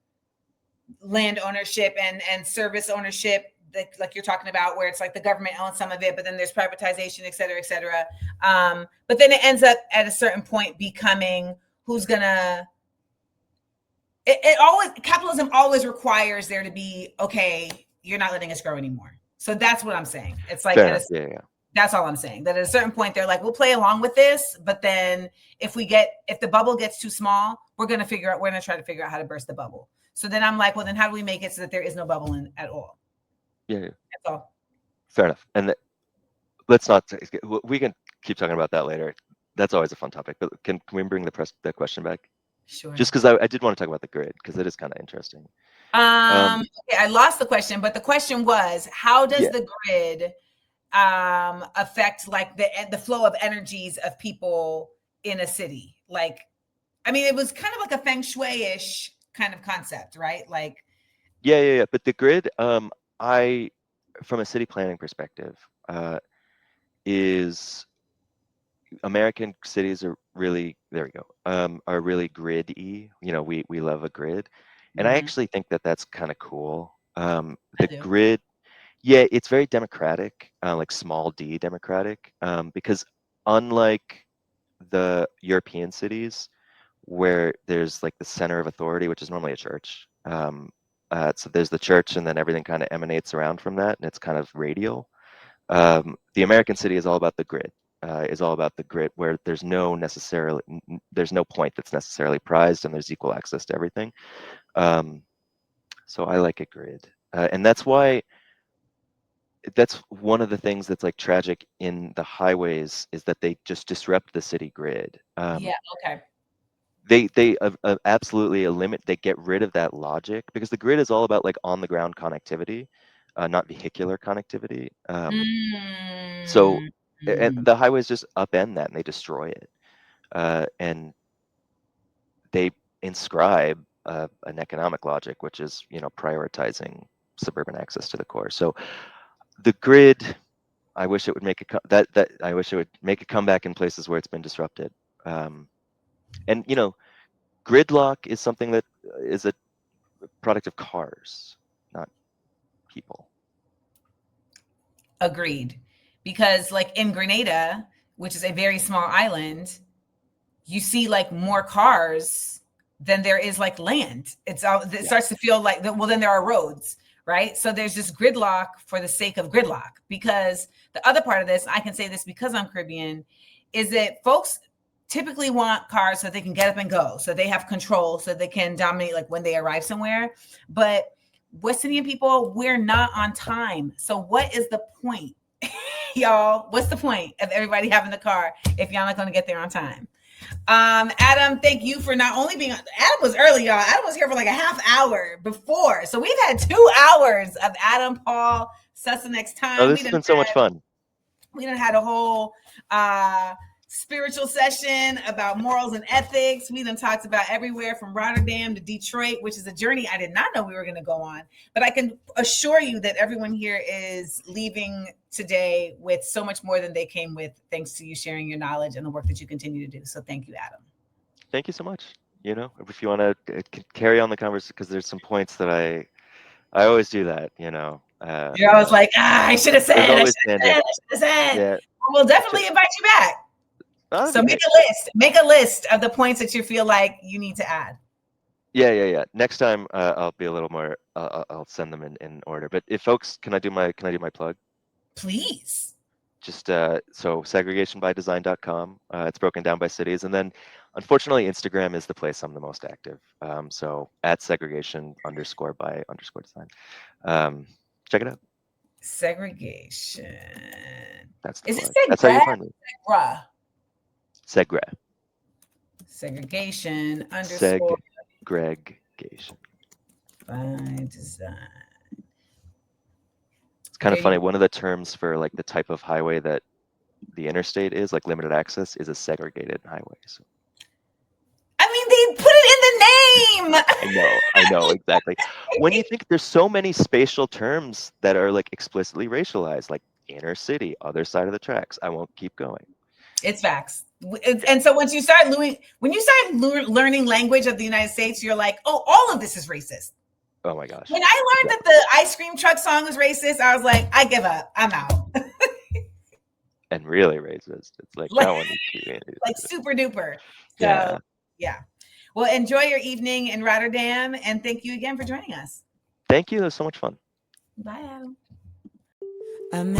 land ownership and service ownership that, like you're talking about, where it's like the government owns some of it, but then there's privatization, et cetera, et cetera. But then it ends up at a certain point becoming who's gonna. It always, capitalism always requires there to be, okay, you're not letting us grow anymore. So that's what I'm saying. It's like Fair at a, enough. Yeah, yeah. that's all I'm saying. That at a certain point they're like, we'll play along with this, but then if the bubble gets too small, we're gonna try to figure out how to burst the bubble. So then I'm like, well, then how do we make it so that there is no bubble in at all? Yeah, yeah. That's all. Fair enough. And let's not. We can keep talking about that later. That's always a fun topic. But can we bring the question back? Sure. Just because I did want to talk about the grid because it is kind of interesting. Okay, I lost the question, but the question was, how does Yeah, the grid affect like the flow of energies of people in a city? Like, I mean, it was kind of like a feng shui-ish kind of concept, right? Like, yeah. But the grid, I, from a city planning perspective, is American cities are really, there we go, are really grid-y. You know, we love a grid, and I mhm, actually think that that's kind of cool. I The do. grid, yeah, it's very democratic, like small d democratic, because unlike the European cities where there's like the center of authority, which is normally a church. So there's the church, and then everything kind of emanates around from that, and it's kind of radial. The American city is all about the grid. Is all about the grid, where there's no point that's necessarily prized, and there's equal access to everything. So I like a grid, and that's one of the things that's like tragic in the highways is that they just disrupt the city grid. Yeah. Okay. They absolutely they get rid of that logic because the grid is all about like on the ground connectivity, not vehicular connectivity. So and Mm. the highways just upend that and they destroy it, and they inscribe an economic logic, which is, you know, prioritizing suburban access to the core. So the grid, I wish it would make I wish it would make a comeback in places where it's been disrupted. Um, And gridlock is something that is a product of cars, not people. Agreed. Because like in Grenada, which is a very small island, you see like more cars than there is like land. It starts to feel like, well, then there are roads, right? So there's just gridlock for the sake of gridlock. Because the other part of this, I can say this because I'm Caribbean, is that folks typically want cars so they can get up and go, so they have control, so they can dominate like when they arrive somewhere. But West Indian people, we're not on time. So what is the point, y'all? What's the point of everybody having the car if y'all not going to get there on time? Adam, thank you for not only being. Adam was early, y'all. Adam was here for like a half hour before, so we've had 2 hours of Adam Paul Susaneck's time. Oh, this has been so much fun. We done had a whole spiritual session about morals and ethics. We done talked about everywhere from Rotterdam to Detroit, which is a journey I did not know we were going to go on. But I can assure you that everyone here is leaving today with so much more than they came with, thanks to you sharing your knowledge and the work that you continue to do. So thank you, Adam. Thank you so much. If you want to carry on the conversation, because there's some points that I always do that, You're always like, I should have said. Yeah. We'll definitely invite you back. So make a list of the points that you feel like you need to add. Yeah. Next time I'll be a little more. I'll send them in order. But if folks, can I do my plug? Please. Just so segregationbydesign.com. It's broken down by cities, and then unfortunately Instagram is the place I'm the most active. So at segregation_by_design. Check it out. Segregation. That's the plug. That's how you find me. Segregation _ segregation by design. It's kind of funny. One of the terms for like the type of highway that the interstate is, like limited access, is a segregated highway. So I mean, they put it in the name. I know exactly. When you think there's so many spatial terms that are like explicitly racialized, like inner city, other side of the tracks. I won't keep going. It's facts. And so when you start learning language of the United States, you're like, oh, all of this is racist. Oh my gosh. When I learned that the ice cream truck song was racist, I was like, I give up. I'm out. And really racist. It's like that one. Like super duper. So, yeah. Well, enjoy your evening in Rotterdam. And thank you again for joining us. Thank you. It was so much fun. Bye, Adam.